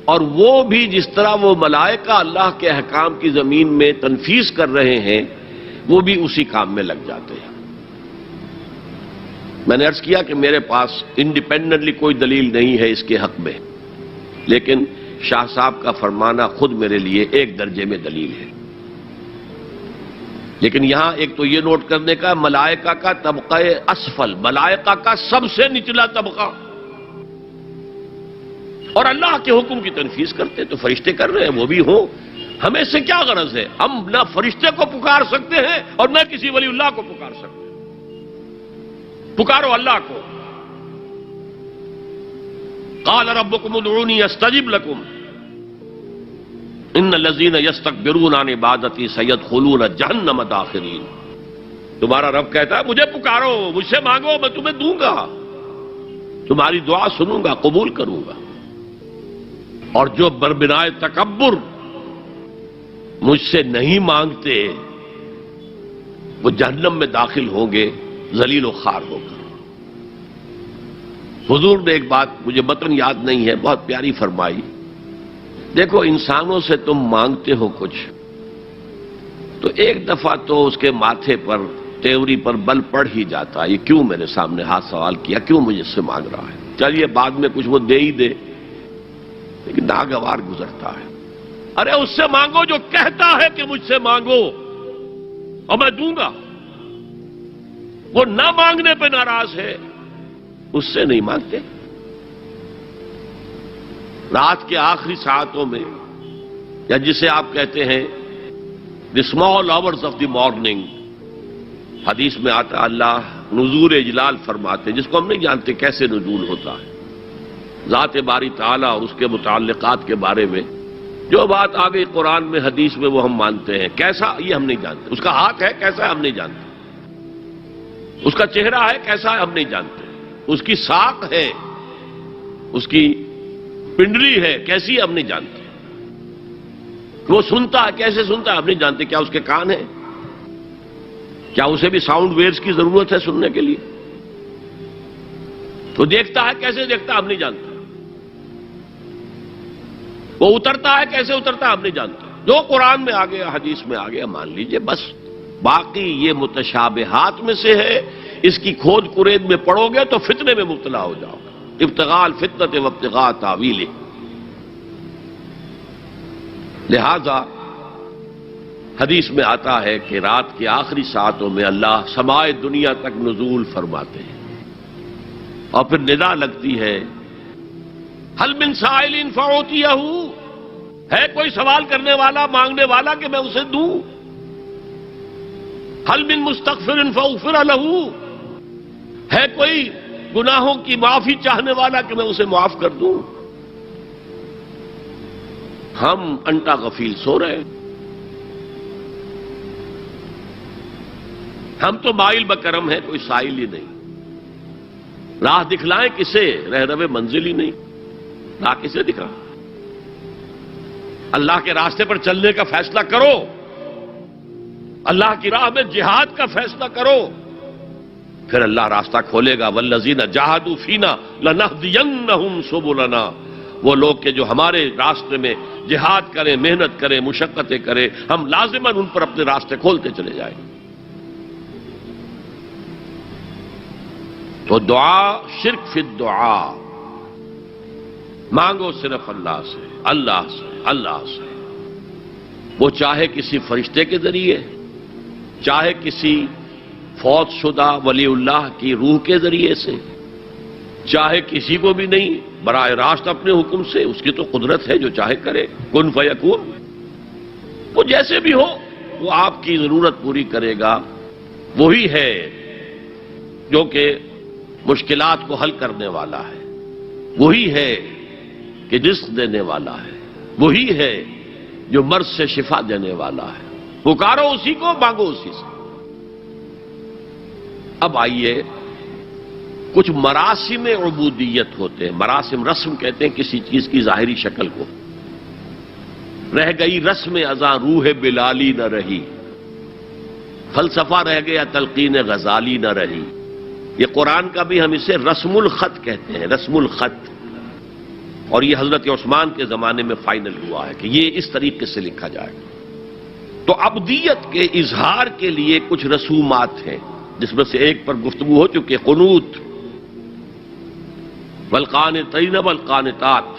اور وہ بھی جس طرح وہ ملائکہ اللہ کے احکام کی زمین میں تنفیذ کر رہے ہیں، وہ بھی اسی کام میں لگ جاتے ہیں۔ میں نے عرض کیا کہ میرے پاس انڈیپینڈنٹلی کوئی دلیل نہیں ہے اس کے حق میں، لیکن شاہ صاحب کا فرمانا خود میرے لیے ایک درجے میں دلیل ہے۔ لیکن یہاں ایک تو یہ نوٹ کرنے کا، ملائکہ کا طبقہ اسفل، ملائکہ کا سب سے نچلا طبقہ، اور اللہ کے حکم کی تنفیذ کرتے تو فرشتے کر رہے ہیں، وہ بھی ہوں، ہمیں سے کیا غرض ہے؟ ہم نہ فرشتے کو پکار سکتے ہیں اور نہ کسی ولی اللہ کو پکار سکتے ہیں۔ پکارو اللہ کو۔ قال ربکم ادعونی استجب لکم ان الذین یستکبرون عن عبادتی سیدخلون جہنم داخرین۔ تمہارا رب کہتا ہے مجھے پکارو، مجھ سے مانگو، میں تمہیں دوں گا، تمہاری دعا سنوں گا، قبول کروں گا، اور جو بربنائے تکبر مجھ سے نہیں مانگتے وہ جہنم میں داخل ہوں گے ذلیل و خوار ہو کر۔ حضور نے ایک بات، مجھے متن یاد نہیں ہے، بہت پیاری فرمائی، دیکھو انسانوں سے تم مانگتے ہو کچھ تو ایک دفعہ تو اس کے ماتھے پر، تیوری پر بل پڑ ہی جاتا ہے، یہ کیوں میرے سامنے ہاتھ سوال کیا، کیوں مجھے اس سے مانگ رہا ہے؟ چلیے بعد میں کچھ وہ دے ہی دے، لیکن ناگوار گزرتا ہے۔ ارے اس سے مانگو جو کہتا ہے کہ مجھ سے مانگو اور میں دوں گا، وہ نہ مانگنے پہ ناراض ہے، اس سے نہیں مانگتے۔ رات کے آخری ساعتوں میں، یا جسے آپ کہتے ہیں the small hours of the morning, حدیث میں آتا اللہ نزول اجلال فرماتے، جس کو ہم نہیں جانتے کیسے نزول ہوتا ہے، ذات باری تعالیٰ اور اس کے متعلقات کے بارے میں جو بات آ گئی قرآن میں حدیث میں وہ ہم مانتے ہیں، کیسا یہ ہم نہیں جانتے، اس کا ہاتھ ہے کیسا ہے ہم نہیں جانتے، اس کا چہرہ ہے کیسا ہے ہم نہیں جانتے، اس کی ساق ہے، اس کی پنڈلی ہے کیسی ہے ہم نہیں جانتے، وہ سنتا ہے کیسے سنتا ہے ہم نہیں جانتے، کیا اس کے کان ہیں، کیا اسے بھی ساؤنڈ ویوز کی ضرورت ہے سننے کے لیے، وہ دیکھتا ہے کیسے دیکھتا ہے ہم نہیں جانتے، وہ اترتا ہے کیسے اترتا ہے ہم نہیں جانتے، جو قرآن میں آ گیا حدیث میں آ گیا مان لیجئے بس، باقی یہ متشابہات میں سے ہے، اس کی کھود کرید میں پڑو گے تو فتنے میں مبتلا ہو جاؤ گے، ابتغاء الفتنۃ وابتغاء تاویلہ۔ لہذا حدیث میں آتا ہے کہ رات کے آخری ساعتوں میں اللہ سمائے دنیا تک نزول فرماتے ہیں اور پھر ندا لگتی ہے، حل من سائل فاعطیہ، ہے کوئی سوال کرنے والا مانگنے والا کہ میں اسے دوں، حل من مستغفر فاغفر لہ، ہے کوئی گناہوں کی معافی چاہنے والا کہ میں اسے معاف کر دوں، ہم انٹا غفیل سو رہے ہیں، ہم تو مائل بکرم ہیں کوئی سائل ہی نہیں، راہ دکھلائیں کسے رہرو منزل ہی نہیں، راہ کسے دکھا، اللہ کے راستے پر چلنے کا فیصلہ کرو، اللہ کی راہ میں جہاد کا فیصلہ کرو، پھر اللہ راستہ کھولے گا، والذین جاہدوا فینا لنہدینہم سبلنا، وہ لوگ کہ جو ہمارے راستے میں جہاد کریں، محنت کریں، مشقتیں کریں، ہم لازماً ان پر اپنے راستے کھولتے چلے جائیں۔ تو دعا شرک فی الدعا، مانگو صرف اللہ سے، اللہ سے، اللہ سے، وہ چاہے کسی فرشتے کے ذریعے، چاہے کسی فوت شدہ ولی اللہ کی روح کے ذریعے سے، چاہے کسی کو بھی نہیں، براہ راست اپنے حکم سے، اس کی تو قدرت ہے جو چاہے کرے، کن فیکون، وہ جیسے بھی ہو وہ آپ کی ضرورت پوری کرے گا، وہی ہے جو کہ مشکلات کو حل کرنے والا ہے، وہی ہے کہ رزق دینے والا ہے، وہی ہے جو مرض سے شفا دینے والا ہے، پکارو اسی کو، مانگو اسی سے۔ اب آئیے، کچھ مراسم عبودیت ہوتے ہیں، مراسم رسم کہتے ہیں کسی چیز کی ظاہری شکل کو، رہ گئی رسم ازاں روح بلالی نہ رہی، فلسفہ رہ گیا تلقین غزالی نہ رہی، یہ قرآن کا بھی ہم اسے رسم الخط کہتے ہیں، رسم الخط، اور یہ حضرت عثمان کے زمانے میں فائنل ہوا ہے کہ یہ اس طریقے سے لکھا جائے۔ تو عبدیت کے اظہار کے لیے کچھ رسومات ہیں، جس میں سے ایک پر گفتگو ہو چکی، قنوت، والقانتین والقانتات،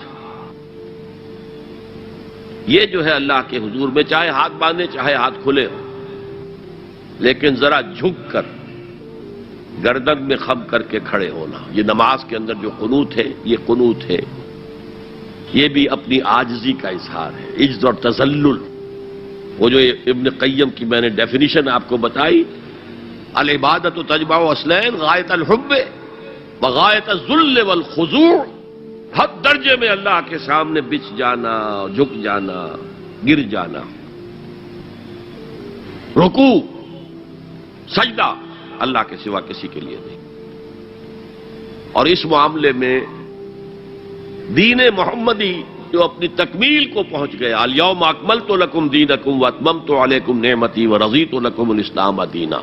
یہ جو ہے اللہ کے حضور میں چاہے ہاتھ باندھے چاہے ہاتھ کھلے ہو، لیکن ذرا جھک کر گردن میں خم کر کے کھڑے ہونا، یہ نماز کے اندر جو قنوت ہے یہ قنوت ہے، یہ بھی اپنی عاجزی کا اظہار ہے، عجز اور تذلل۔ وہ جو ابن قیم کی میں نے ڈیفینیشن آپ کو بتائی، العبادت تجمع اصلین، غایت الحب وغایت الذل والخضوع، حد درجے میں اللہ کے سامنے بچ جانا، جھک جانا، گر جانا، رکوع، سجدہ اللہ کے سوا کسی کے لیے نہیں۔ اور اس معاملے میں دین محمدی جو اپنی تکمیل کو پہنچ گیا، الیوم اکملت لکم دینکم واتممت علیکم نعمتی ورضیت لکم الاسلام دینا،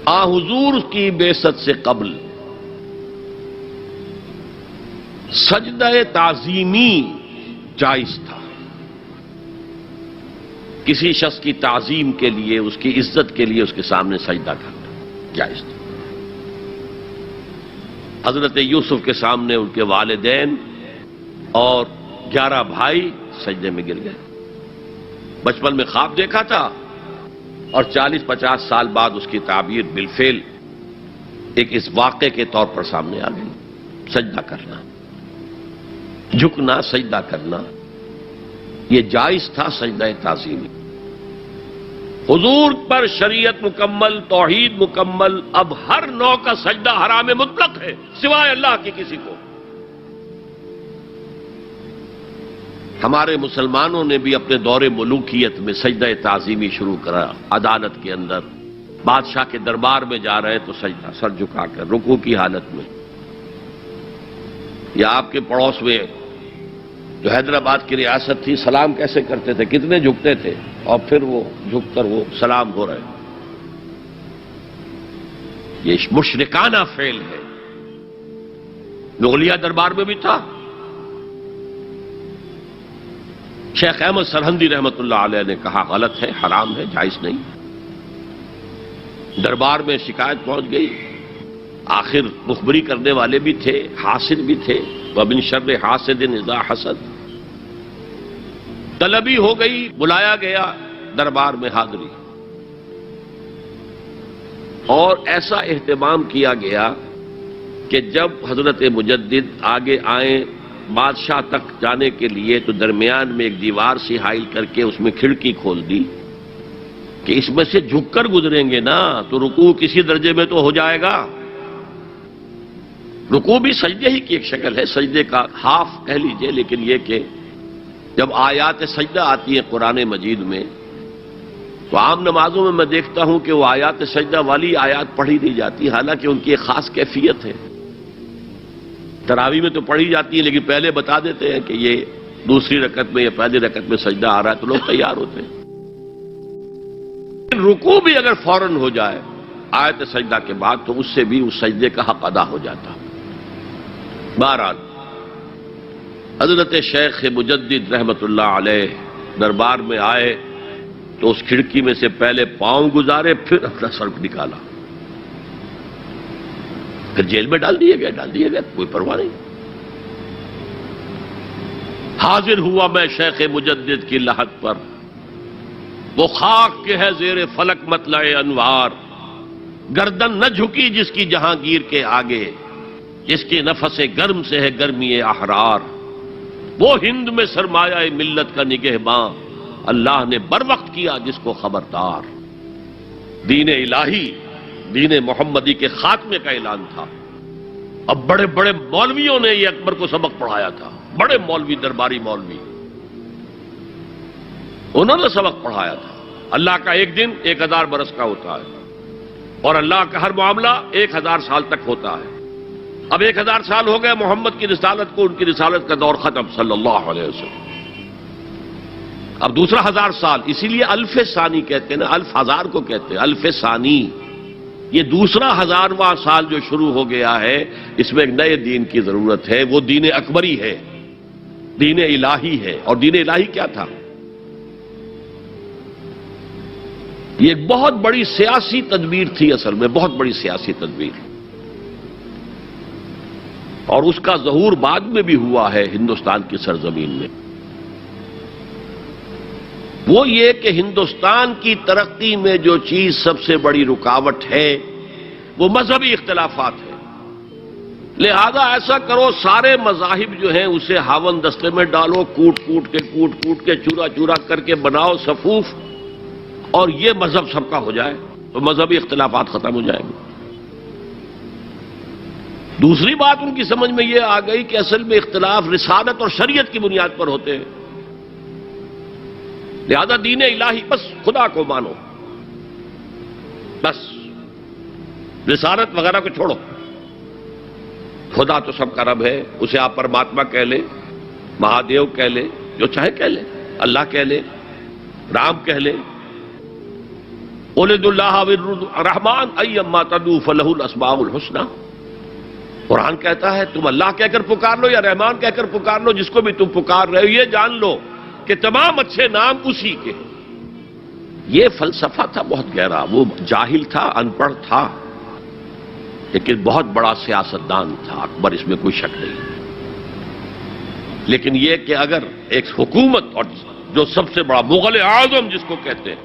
حضور کی بعثت سے قبل سجدہ تعظیمی جائز تھا، کسی شخص کی تعظیم کے لیے، اس کی عزت کے لیے اس کے سامنے سجدہ کرنا جائز تھا۔ حضرت یوسف کے سامنے ان کے والدین اور 11 بھائی سجدے میں گر گئے، بچپن میں خواب دیکھا تھا اور 40-50 سال بعد اس کی تعبیر بالفعل ایک اس واقعے کے طور پر سامنے آ گئی۔ سجدہ کرنا، جھکنا، سجدہ کرنا، یہ جائز تھا سجدہ تعظیمی۔ حضور پر شریعت مکمل، توحید مکمل، اب ہر نوع کا سجدہ حرام مطلق ہے سوائے اللہ کی کسی کو۔ ہمارے مسلمانوں نے بھی اپنے دور ملوکیت میں سجدہ تعظیمی شروع کرا. عدالت کے اندر بادشاہ کے دربار میں جا رہے تو سجدہ، سر جھکا کر رکوع کی حالت میں. یا آپ کے پڑوس میں جو حیدرآباد کی ریاست تھی، سلام کیسے کرتے تھے، کتنے جھکتے تھے، اور پھر وہ جھک کر وہ سلام ہو رہے. یہ مشرکانہ فعل ہے. مغلیہ دربار میں بھی تھا. شیخ احمد سرہندی رحمت اللہ علیہ نے کہا غلط ہے، حرام ہے، جائز نہیں. دربار میں شکایت پہنچ گئی. آخر مخبری کرنے والے بھی تھے، حاسد بھی تھے. وَمِن شَرِّ حَاسِدٍ إِذَا حَسَدَ. طلبی ہو گئی، بلایا گیا دربار میں حاضری. اور ایسا اہتمام کیا گیا کہ جب حضرت مجدد آگے آئیں بادشاہ تک جانے کے لیے تو درمیان میں ایک دیوار سی حائل کر کے اس میں کھڑکی کھول دی کہ اس میں سے جھک کر گزریں گے نا تو رکوع کسی درجے میں تو ہو جائے گا. رکوع بھی سجدے ہی کی ایک شکل ہے، سجدے کا ہاف کہہ لیجئے. لیکن یہ کہ جب آیات سجدہ آتی ہیں قرآن مجید میں تو عام نمازوں میں دیکھتا ہوں کہ وہ آیات سجدہ والی آیات پڑھی نہیں جاتی، حالانکہ ان کی ایک خاص کیفیت ہے. تراویح میں تو پڑھی جاتی ہے لیکن پہلے بتا دیتے ہیں کہ یہ دوسری رکعت میں یا پہلی رکعت میں سجدہ آ رہا ہے تو لوگ تیار ہوتے ہیں. رکوع بھی اگر فوراً ہو جائے آیت سجدہ کے بعد تو اس سے بھی اس سجدے کا حق ادا ہو جاتا. بہرحال حضرت شیخ مجدد رحمت اللہ علیہ دربار میں آئے تو اس کھڑکی میں سے پہلے پاؤں گزارے، پھر اپنا سر نکالا، پھر جیل میں ڈال دیے گئے، کوئی پرواہ نہیں. حاضر ہوا میں شیخ مجدد کی لحد پر، وہ خاک کے ہے زیر فلک مطلع انوار. گردن نہ جھکی جس کی جہانگیر کے آگے، جس کے نفس گرم سے ہے گرمی احرار. وہ ہند میں سرمایہ ملت کا نگہباں، اللہ نے بر وقت کیا جس کو خبردار. دین الہی، دین محمدی کے خاتمے کا اعلان تھا. اب بڑے بڑے مولویوں نے یہ اکبر کو سبق پڑھایا تھا، بڑے مولوی، درباری مولوی، انہوں نے سبق پڑھایا تھا. اللہ کا ایک دن 1000 برس کا ہوتا ہے اور اللہ کا ہر معاملہ 1000 سال تک ہوتا ہے. اب 1000 سال ہو گئے محمد کی رسالت کو، ان کی رسالت کا دور ختم صلی اللہ علیہ وسلم. اب دوسرا 1000 سال، اسی لیے الف ثانی کہتے ہیں نا، الف ہزار کو کہتے ہیں الف ثانی. یہ دوسرا 1000واں سال جو شروع ہو گیا ہے، اس میں ایک نئے دین کی ضرورت ہے. وہ دین اکبری ہے، دین الہی ہے. اور دین الہی کیا تھا؟ یہ ایک بہت بڑی سیاسی تدبیر تھی، اصل میں بہت بڑی سیاسی تدبیر. اور اس کا ظہور بعد میں بھی ہوا ہے ہندوستان کی سرزمین میں. وہ یہ کہ ہندوستان کی ترقی میں جو چیز سب سے بڑی رکاوٹ ہے وہ مذہبی اختلافات ہیں. لہذا ایسا کرو سارے مذاہب جو ہیں اسے ہاون دستے میں ڈالو، کوٹ کوٹ کے چورا چورا کر کے بناؤ صفوف، اور یہ مذہب سب کا ہو جائے تو مذہبی اختلافات ختم ہو جائیں گے. دوسری بات ان کی سمجھ میں یہ آ گئی کہ اصل میں اختلاف رسالت اور شریعت کی بنیاد پر ہوتے ہیں. لہذا دین الہی، بس خدا کو مانو، بس رسالت وغیرہ کو چھوڑو. خدا تو سب کا رب ہے، اسے آپ پرماتما کہہ لیں، مہادیو کہہ لیں، جو چاہے کہہ لیں، اللہ کہہ لیں، رام کہہ لیں. قُلِ اللَّهَ وَالرَّحْمَٰنُ أَيَّمَّا تَدْعُوا فَلَهُ الْأَسْمَاءُ الْحُسْنَىٰ. قرآن کہتا ہے تم اللہ کہہ کر پکار لو یا رحمان کہہ کر پکار لو، جس کو بھی تم پکار رہے ہو یہ جان لو کہ تمام اچھے نام اسی کے. یہ فلسفہ تھا بہت گہرا. وہ جاہل تھا، ان پڑھ تھا، لیکن بہت بڑا سیاستدان تھا اکبر، اس میں کوئی شک نہیں. لیکن یہ کہ اگر ایک حکومت، اور جو سب سے بڑا مغل اعظم جس کو کہتے ہیں،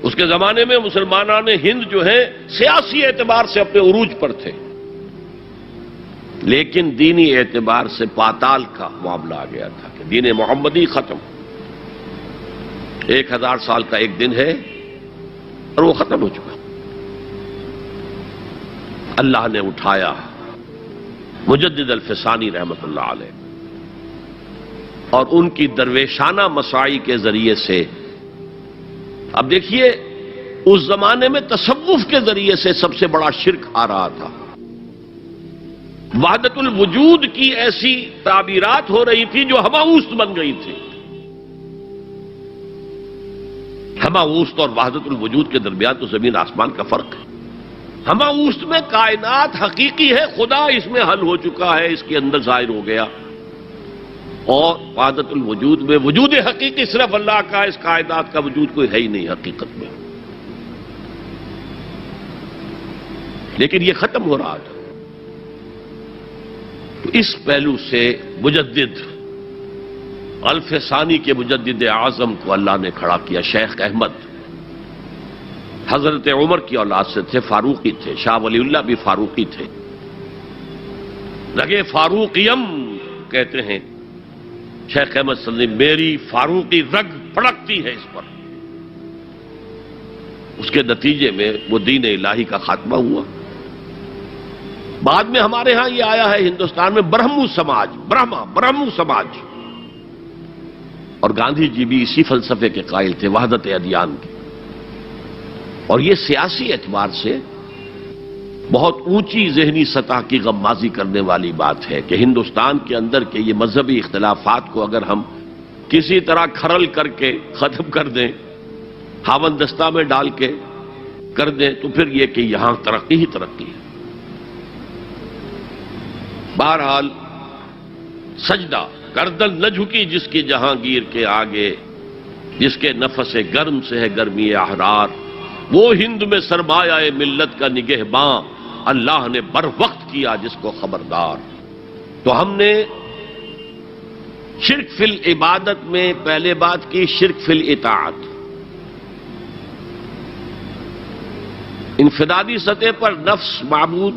اس کے زمانے میں مسلمانان ہند جو ہیں سیاسی اعتبار سے اپنے عروج پر تھے، لیکن دینی اعتبار سے پاتال کا معاملہ آ گیا تھا کہ دین محمدی ختم. 1000 سال کا ایک دن ہے اور وہ ختم ہو چکا. اللہ نے اٹھایا مجدد الفسانی رحمت اللہ علیہ، اور ان کی درویشانہ مساعی کے ذریعے سے. اب دیکھیے اس زمانے میں تصوف کے ذریعے سے سب سے بڑا شرک آ رہا تھا. وحدت الوجود کی ایسی تعبیرات ہو رہی تھی جو ہماوست بن گئی تھی. ہماوست اور وحدت الوجود کے درمیان تو زمین آسمان کا فرق ہے. ہماوست میں کائنات حقیقی ہے، خدا اس میں حل ہو چکا ہے، اس کے اندر ظاہر ہو گیا. اور وحدت الوجود میں وجود حقیقی صرف اللہ کا، اس کائنات کا وجود کوئی ہے ہی نہیں حقیقت میں. لیکن یہ ختم ہو رہا تھا. تو اس پہلو سے مجدد الف ثانی کے مجدد اعظم کو اللہ نے کھڑا کیا. شیخ احمد حضرت عمر کی اولاد سے تھے، فاروقی تھے. شاہ ولی اللہ بھی فاروقی تھے. رگے فاروقیم کہتے ہیں شیخ احمد صلی میری فاروقی رگ پھڑکتی ہے اس پر. اس کے نتیجے میں وہ دین الہی کا خاتمہ ہوا. بعد میں ہمارے ہاں یہ آیا ہے ہندوستان میں برہمو سماج، برہمو سماج. اور گاندھی جی بھی اسی فلسفے کے قائل تھے، وحدت ادیان کے. اور یہ سیاسی اعتبار سے بہت اونچی ذہنی سطح کی غمازی کرنے والی بات ہے کہ ہندوستان کے اندر کے یہ مذہبی اختلافات کو اگر ہم کسی طرح کھرل کر کے ختم کر دیں، ہاون دستہ میں ڈال کے کر دیں، تو پھر یہ کہ یہاں ترقی ہی ترقی ہے. بہرحال سجدہ گردن نہ جھکی جس کی جہانگیر کے آگے، جس کے نفس گرم سے ہے گرمی احرار. وہ ہند میں سرمایہ ملت کا نگہباں، اللہ نے بر وقت کیا جس کو خبردار. تو ہم نے شرک فی العبادت میں پہلے بات کی شرک فی الاطاعت. انفرادی سطح پر نفس معبود،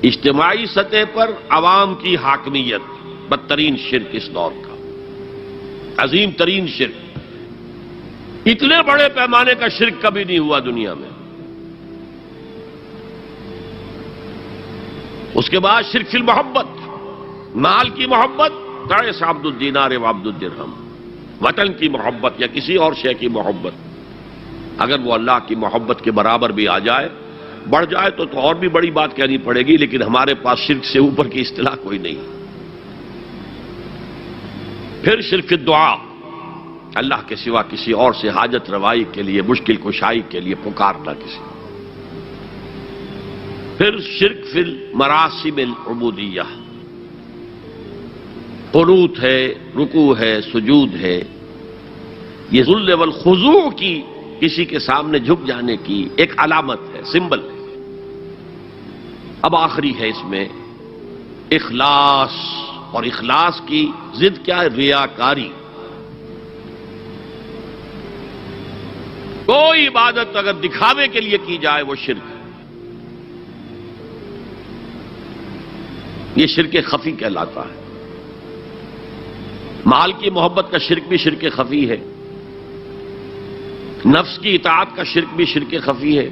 اجتماعی سطح پر عوام کی حاکمیت. بدترین شرک اس دور کا، عظیم ترین شرک. اتنے بڑے پیمانے کا شرک کبھی نہیں ہوا دنیا میں. اس کے بعد شرک فی المحبت، مال کی محبت، تعس عبد الدینار و عبد الدرہم. وطن کی محبت یا کسی اور شے کی محبت، اگر وہ اللہ کی محبت کے برابر بھی آ جائے، بڑھ جائے تو اور بھی بڑی بات کہنی پڑے گی. لیکن ہمارے پاس شرک سے اوپر کی اصطلاح کوئی نہیں. پھر شرک الدعا، اللہ کے سوا کسی اور سے حاجت روائی کے لیے، مشکل کشائی کے لیے پکارنا کسی. پھر شرک فی المراسم العبودیہ، قنوت ہے، رکوع ہے، سجود ہے. یہ ذل والخضوع کی، کسی کے سامنے جھک جانے کی ایک علامت ہے، سمبل ہے. اب آخری ہے اس میں اخلاص. اور اخلاص کی ضد کیا ہے؟ ریاکاری. کوئی عبادت اگر دکھاوے کے لیے کی جائے وہ شرک ہے. یہ شرک خفی کہلاتا ہے. مال کی محبت کا شرک بھی شرک خفی ہے. نفس کی اطاعت کا شرک بھی شرک خفی ہے.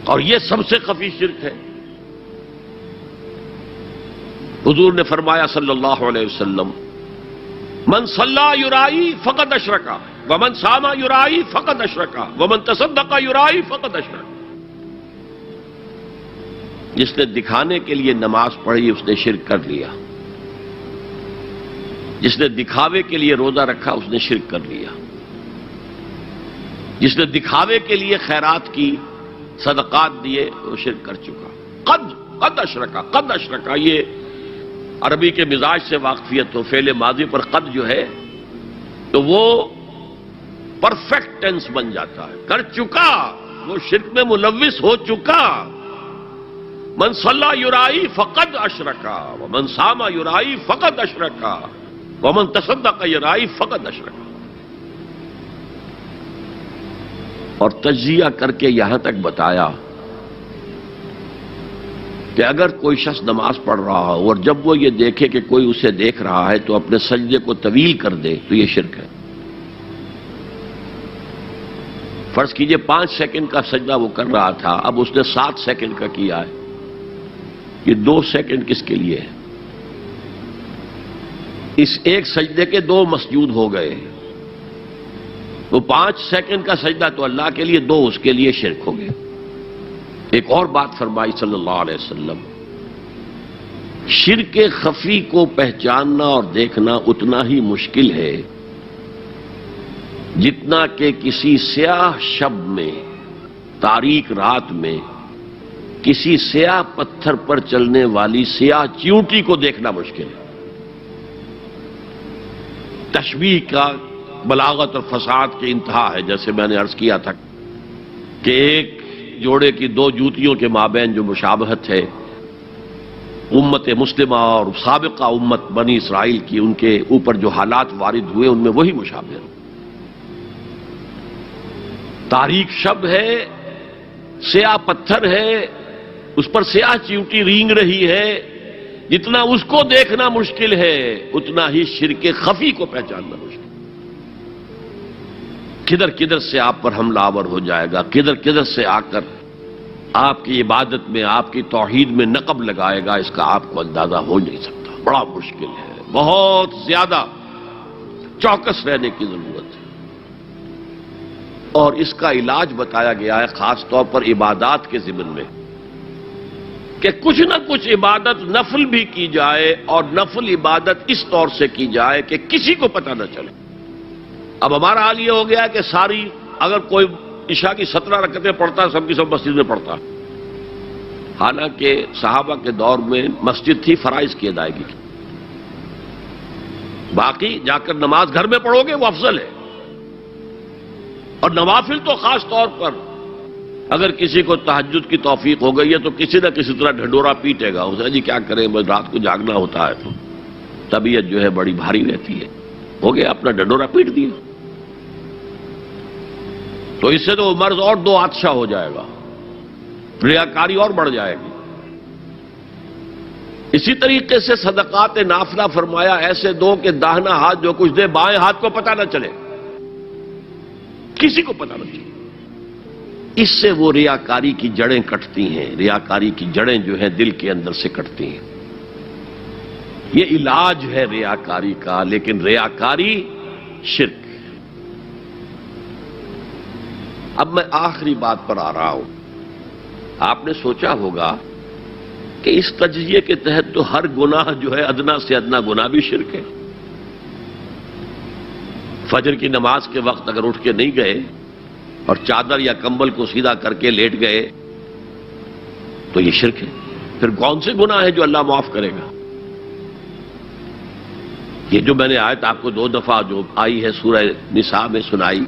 اور یہ سب سے خفی شرک ہے. حضور نے فرمایا صلی اللہ علیہ وسلم، من صلی یرائی فقد اشرکا ومن صام یرائی فقد اشرکا ومن تصدق یرائی فقد اشرکا. جس نے دکھانے کے لیے نماز پڑھی اس نے شرک کر لیا. جس نے دکھاوے کے لیے روزہ رکھا اس نے شرک کر لیا. جس نے دکھاوے کے لیے خیرات کی، صدقات دیے، وہ شرک کر چکا. قد اشرکا، قد اشرکا. یہ عربی کے مزاج سے واقفیت ہو، فعل ماضی پر قد جو ہے تو وہ پرفیکٹ ٹینس بن جاتا ہے. کر چکا، وہ شرک میں ملوث ہو چکا. من صلی یرائی فقد اشرکا ومن صام یرائی فقد اشرکا ومن تصدق یرائی فقد اشرکا. اور تجزیہ کر کے یہاں تک بتایا کہ اگر کوئی شخص نماز پڑھ رہا ہو اور جب وہ یہ دیکھے کہ کوئی اسے دیکھ رہا ہے تو اپنے سجدے کو طویل کر دے تو یہ شرک ہے. فرض کیجئے 5 سیکنڈ کا سجدہ وہ کر رہا تھا، اب اس نے 7 سیکنڈ کا کیا ہے. یہ 2 سیکنڈ کس کے لیے ہے؟ اس ایک سجدے کے 2 مسجود ہو گئے. وہ 5 سیکنڈ کا سجدہ تو اللہ کے لیے، 2 اس کے لیے شرک ہو گئے. ایک اور بات فرمائی صلی اللہ علیہ وسلم، شرک خفی کو پہچاننا اور دیکھنا اتنا ہی مشکل ہے جتنا کہ کسی سیاہ شب میں، تاریک رات میں کسی سیاہ پتھر پر چلنے والی سیاہ چیونٹی کو دیکھنا مشکل ہے. تشبیہ کا بلاغت اور فصاحت کی انتہا ہے. جیسے میں نے عرض کیا تھا کہ ایک جوڑے کی 2 جوتیوں کے مابین جو مشابہت ہے، امت مسلمہ اور سابقہ امت بنی اسرائیل کی، ان کے اوپر جو حالات وارد ہوئے ان میں وہی مشابہ ہے. تاریک شب ہے، سیاہ پتھر ہے، اس پر سیاہ چیونٹی رینگ رہی ہے. جتنا اس کو دیکھنا مشکل ہے اتنا ہی شرک خفی کو پہچاننا مشکل. کدھر کدھر سے آپ پر حملہ آور ہو جائے گا، کدھر کدھر سے آ کر آپ کی عبادت میں، آپ کی توحید میں نقب لگائے گا، اس کا آپ کو اندازہ ہو نہیں سکتا. بڑا مشکل ہے، بہت زیادہ چوکس رہنے کی ضرورت ہے. اور اس کا علاج بتایا گیا ہے خاص طور پر عبادات کے ضمن میں، کہ کچھ نہ کچھ عبادت نفل بھی کی جائے، اور نفل عبادت اس طور سے کی جائے کہ کسی کو پتہ نہ چلے. اب ہمارا حال یہ ہو گیا کہ ساری، اگر کوئی عشاء کی 17 رکعتیں پڑھتا ہے، سب کی سب مسجد میں پڑھتا. حالانکہ صحابہ کے دور میں مسجد تھی فرائض کی ادائیگی کی، باقی جا کر نماز گھر میں پڑھو گے وہ افضل ہے. اور نوافل تو خاص طور پر اگر کسی کو تہجد کی توفیق ہو گئی ہے تو کسی نہ کسی طرح ڈھنڈورا پیٹے گا. اسے جی کیا کریں، بس رات کو جاگنا ہوتا ہے تو طبیعت جو ہے بڑی بھاری رہتی ہے. ہو گیا، اپنا ڈھنڈورا پیٹ دیا. تو اس سے تو مرض اور 2 آتشا ہو جائے گا، ریاکاری اور بڑھ جائے گی. اسی طریقے سے صدقات نافلہ فرمایا ایسے دو کہ داہنا ہاتھ جو کچھ دے بائیں ہاتھ کو پتہ نہ چلے، کسی کو پتہ نہ چلے. اس سے وہ ریاکاری کی جڑیں کٹتی ہیں. ریاکاری کی جڑیں جو ہیں دل کے اندر سے کٹتی ہیں. یہ علاج ہے ریاکاری کا، لیکن ریاکاری شرک. اب میں آخری بات پر آ رہا ہوں. آپ نے سوچا ہوگا کہ اس تجزیے کے تحت تو ہر گناہ جو ہے ادنا سے ادنا گناہ بھی شرک ہے. فجر کی نماز کے وقت اگر اٹھ کے نہیں گئے اور چادر یا کمبل کو سیدھا کر کے لیٹ گئے تو یہ شرک ہے. پھر کون سے گناہ ہے جو اللہ معاف کرے گا؟ یہ جو میں نے آیت آپ کو 2 دفعہ جو آئی ہے سورہ نساء میں سنائی،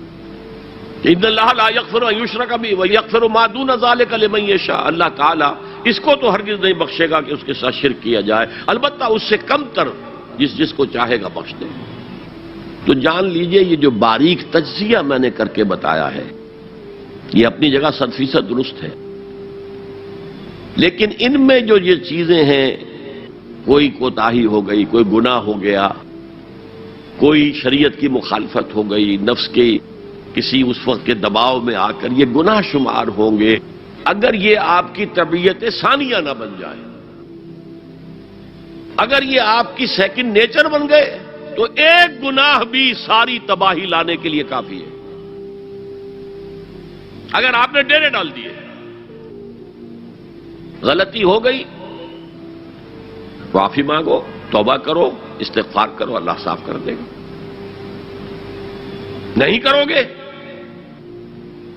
ان اللہ لا یغفر ان یشرک بہ ویغفر ما دون ذلک لمن یشاء. اللہ تعالیٰ اس کو تو ہرگز نہیں بخشے گا کہ اس کے ساتھ شرک کیا جائے، البتہ اس سے کم تر جس کو چاہے گا بخش دے. تو جان لیجئے یہ جو باریک تجزیہ میں نے کر کے بتایا ہے یہ اپنی جگہ 100% درست ہے، لیکن ان میں جو یہ چیزیں ہیں، کوئی کوتاہی ہو گئی، کوئی گناہ ہو گیا، کوئی شریعت کی مخالفت ہو گئی، نفس کے کسی اس وقت کے دباؤ میں آ کر یہ گناہ شمار ہوں گے اگر یہ آپ کی طبیعت ثانیہ نہ بن جائے. اگر یہ آپ کی سیکنڈ نیچر بن گئے تو ایک گناہ بھی ساری تباہی لانے کے لیے کافی ہے. اگر آپ نے ڈیرے ڈال دیے، غلطی ہو گئی، معافی مانگو، توبہ کرو، استغفار کرو، اللہ صاف کر دے گا. نہیں کرو گے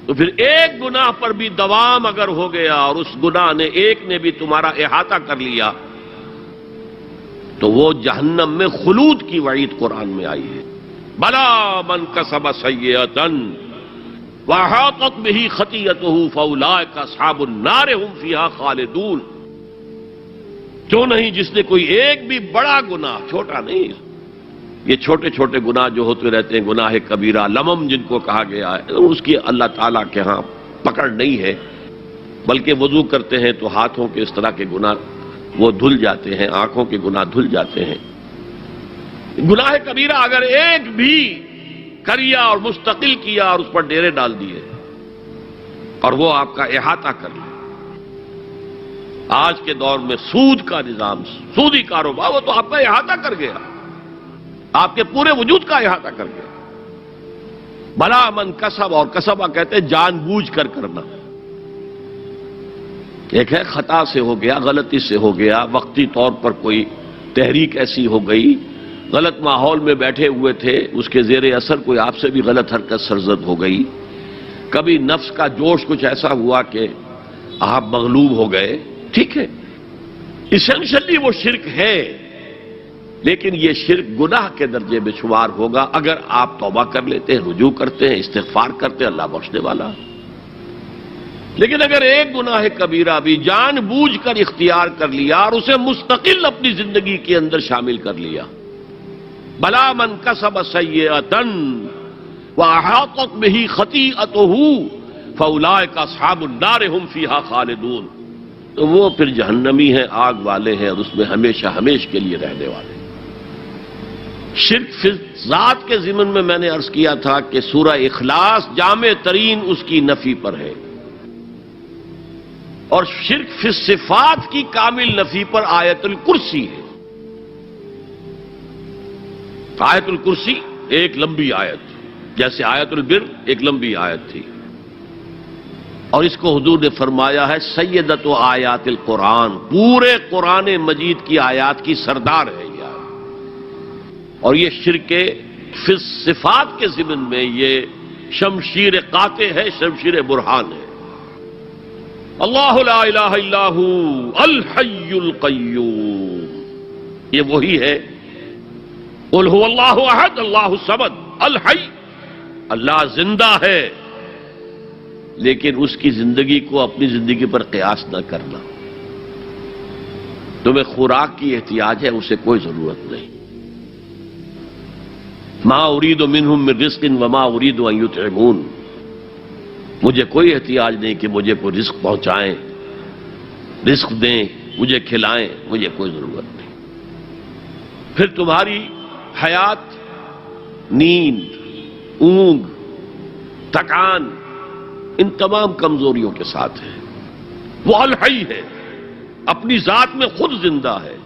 تو پھر ایک گناہ پر بھی دوام اگر ہو گیا اور اس گناہ نے ایک نے بھی تمہارا احاطہ کر لیا تو وہ جہنم میں خلود کی وعید قرآن میں آئی ہے. بلا من کسب سیئۃ واحاطت بہ خطیئتہ فاولئک اصحاب النار هم فیہا خالدون. کیوں نہیں جس نے کوئی ایک بھی بڑا گناہ، چھوٹا نہیں، یہ چھوٹے چھوٹے گناہ جو ہوتے رہتے ہیں، گناہ کبیرہ، لمم جن کو کہا گیا ہے، اس کی اللہ تعالیٰ کے ہاں پکڑ نہیں ہے، بلکہ وضو کرتے ہیں تو ہاتھوں کے اس طرح کے گناہ وہ دھل جاتے ہیں، آنکھوں کے گناہ دھل جاتے ہیں. گناہ کبیرہ اگر ایک بھی کریا اور مستقل کیا اور اس پر ڈیرے ڈال دیے اور وہ آپ کا احاطہ کر لے. آج کے دور میں سود کا نظام، سودی کاروبار، وہ تو آپ کا احاطہ کر گیا. آپ کے پورے وجود کا احاطہ کر کے. بلا من کسب، اور کسبہ کہتے ہیں جان بوجھ کر کرنا. ایک ہے خطا سے ہو گیا، غلطی سے ہو گیا، وقتی طور پر کوئی تحریک ایسی ہو گئی، غلط ماحول میں بیٹھے ہوئے تھے، اس کے زیر اثر کوئی آپ سے بھی غلط حرکت سرزد ہو گئی، کبھی نفس کا جوش کچھ ایسا ہوا کہ آپ مغلوب ہو گئے، ٹھیک ہے، اسینشلی وہ شرک ہے، لیکن یہ شرک گناہ کے درجے میں شمار ہوگا اگر آپ توبہ کر لیتے ہیں، رجوع کرتے ہیں، استغفار کرتے ہیں، اللہ بخشنے والا. لیکن اگر ایک گناہ کبیرہ بھی جان بوجھ کر اختیار کر لیا اور اسے مستقل اپنی زندگی کے اندر شامل کر لیا، بلا من کسب سیئۃ واحاطت بہ خطیئتہ فاولئک اصحاب النار هم فیہا خالدون، تو وہ پھر جہنمی ہیں، آگ والے ہیں، اور اس میں ہمیشہ ہمیشہ کے لیے رہنے والے. شرک فی ذات کے ضمن میں میں نے عرض کیا تھا کہ سورہ اخلاص جامع ترین اس کی نفی پر ہے، اور شرک فی صفات کی کامل نفی پر آیت الکرسی ہے. آیت الکرسی ایک لمبی آیت، جیسے آیت البر ایک لمبی آیت تھی، اور اس کو حضور نے فرمایا ہے سیدۃ آیات القرآن، پورے قرآن مجید کی آیات کی سردار ہے یہ آیت. اور یہ شرک فی صفات کے ضمن میں یہ شمشیر قاطع ہے، شمشیر برہان ہے. اللہ لا الہ الا ہو الحی القیوم، یہ وہی ہے. قل هو اللہ احد اللہ الصمد الحی، اللہ زندہ ہے، لیکن اس کی زندگی کو اپنی زندگی پر قیاس نہ کرنا. تمہیں خوراک کی احتیاج ہے، اسے کوئی ضرورت نہیں. ما اريد منهم من رزق وما اريد ان يطعمون، مجھے کوئی احتیاج نہیں کہ مجھے کوئی رزق پہنچائیں، رزق دیں، مجھے کھلائیں، مجھے کوئی ضرورت نہیں. پھر تمہاری حیات نیند، اونگ، تھکان، ان تمام کمزوریوں کے ساتھ ہے. وہ الحی ہے، اپنی ذات میں خود زندہ ہے،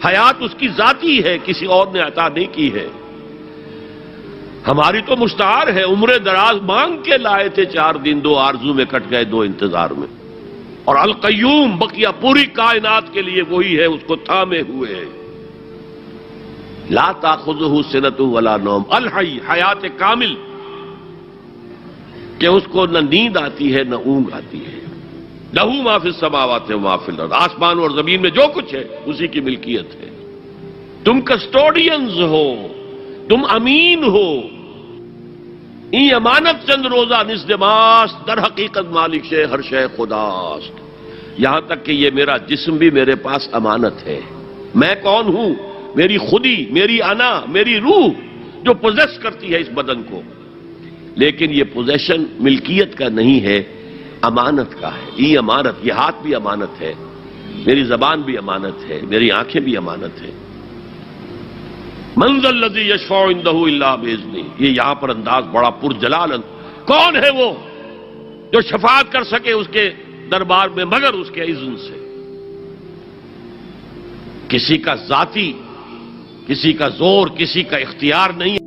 حیات اس کی ذاتی ہے، کسی اور نے عطا نہیں کی ہے. ہماری تو مستعار ہے، عمر دراز مانگ کے لائے تھے، 4 دن 2 آرزو میں کٹ گئے، 2 انتظار میں. اور القیوم بقیہ پوری کائنات کے لیے وہی ہے، اس کو تھامے ہوئے ہے. لا تاخذہ سنۃ ولا نوم، الحی، حیات کامل، کہ اس کو نہ نیند آتی ہے نہ اونگ آتی ہے. لہ ما فی السماوات و ما فی الارض، آسمان اور زمین میں جو کچھ ہے اسی کی ملکیت ہے. تم کسٹوڈینز ہو، تم امین ہو. این امانت چند روزہ نزد ماست، در حقیقت مالک شے ہر شے خداست. یہاں تک کہ یہ میرا جسم بھی میرے پاس امانت ہے. میں کون ہوں؟ میری خودی، میری انا، میری روح جو پوزیس کرتی ہے اس بدن کو، لیکن یہ پوزیشن ملکیت کا نہیں ہے، امانت کا ہے. یہ امانت، یہ ہاتھ بھی امانت ہے، میری زبان بھی امانت ہے، میری آنکھیں بھی امانت ہے. من ذا الذی یشفع عندہ الا باذنہ، یہ یہاں پر انداز بڑا پرجلال. کون ہے وہ جو شفاعت کر سکے اس کے دربار میں مگر اس کے اذن سے؟ کسی کا ذاتی، کسی کا زور، کسی کا اختیار نہیں.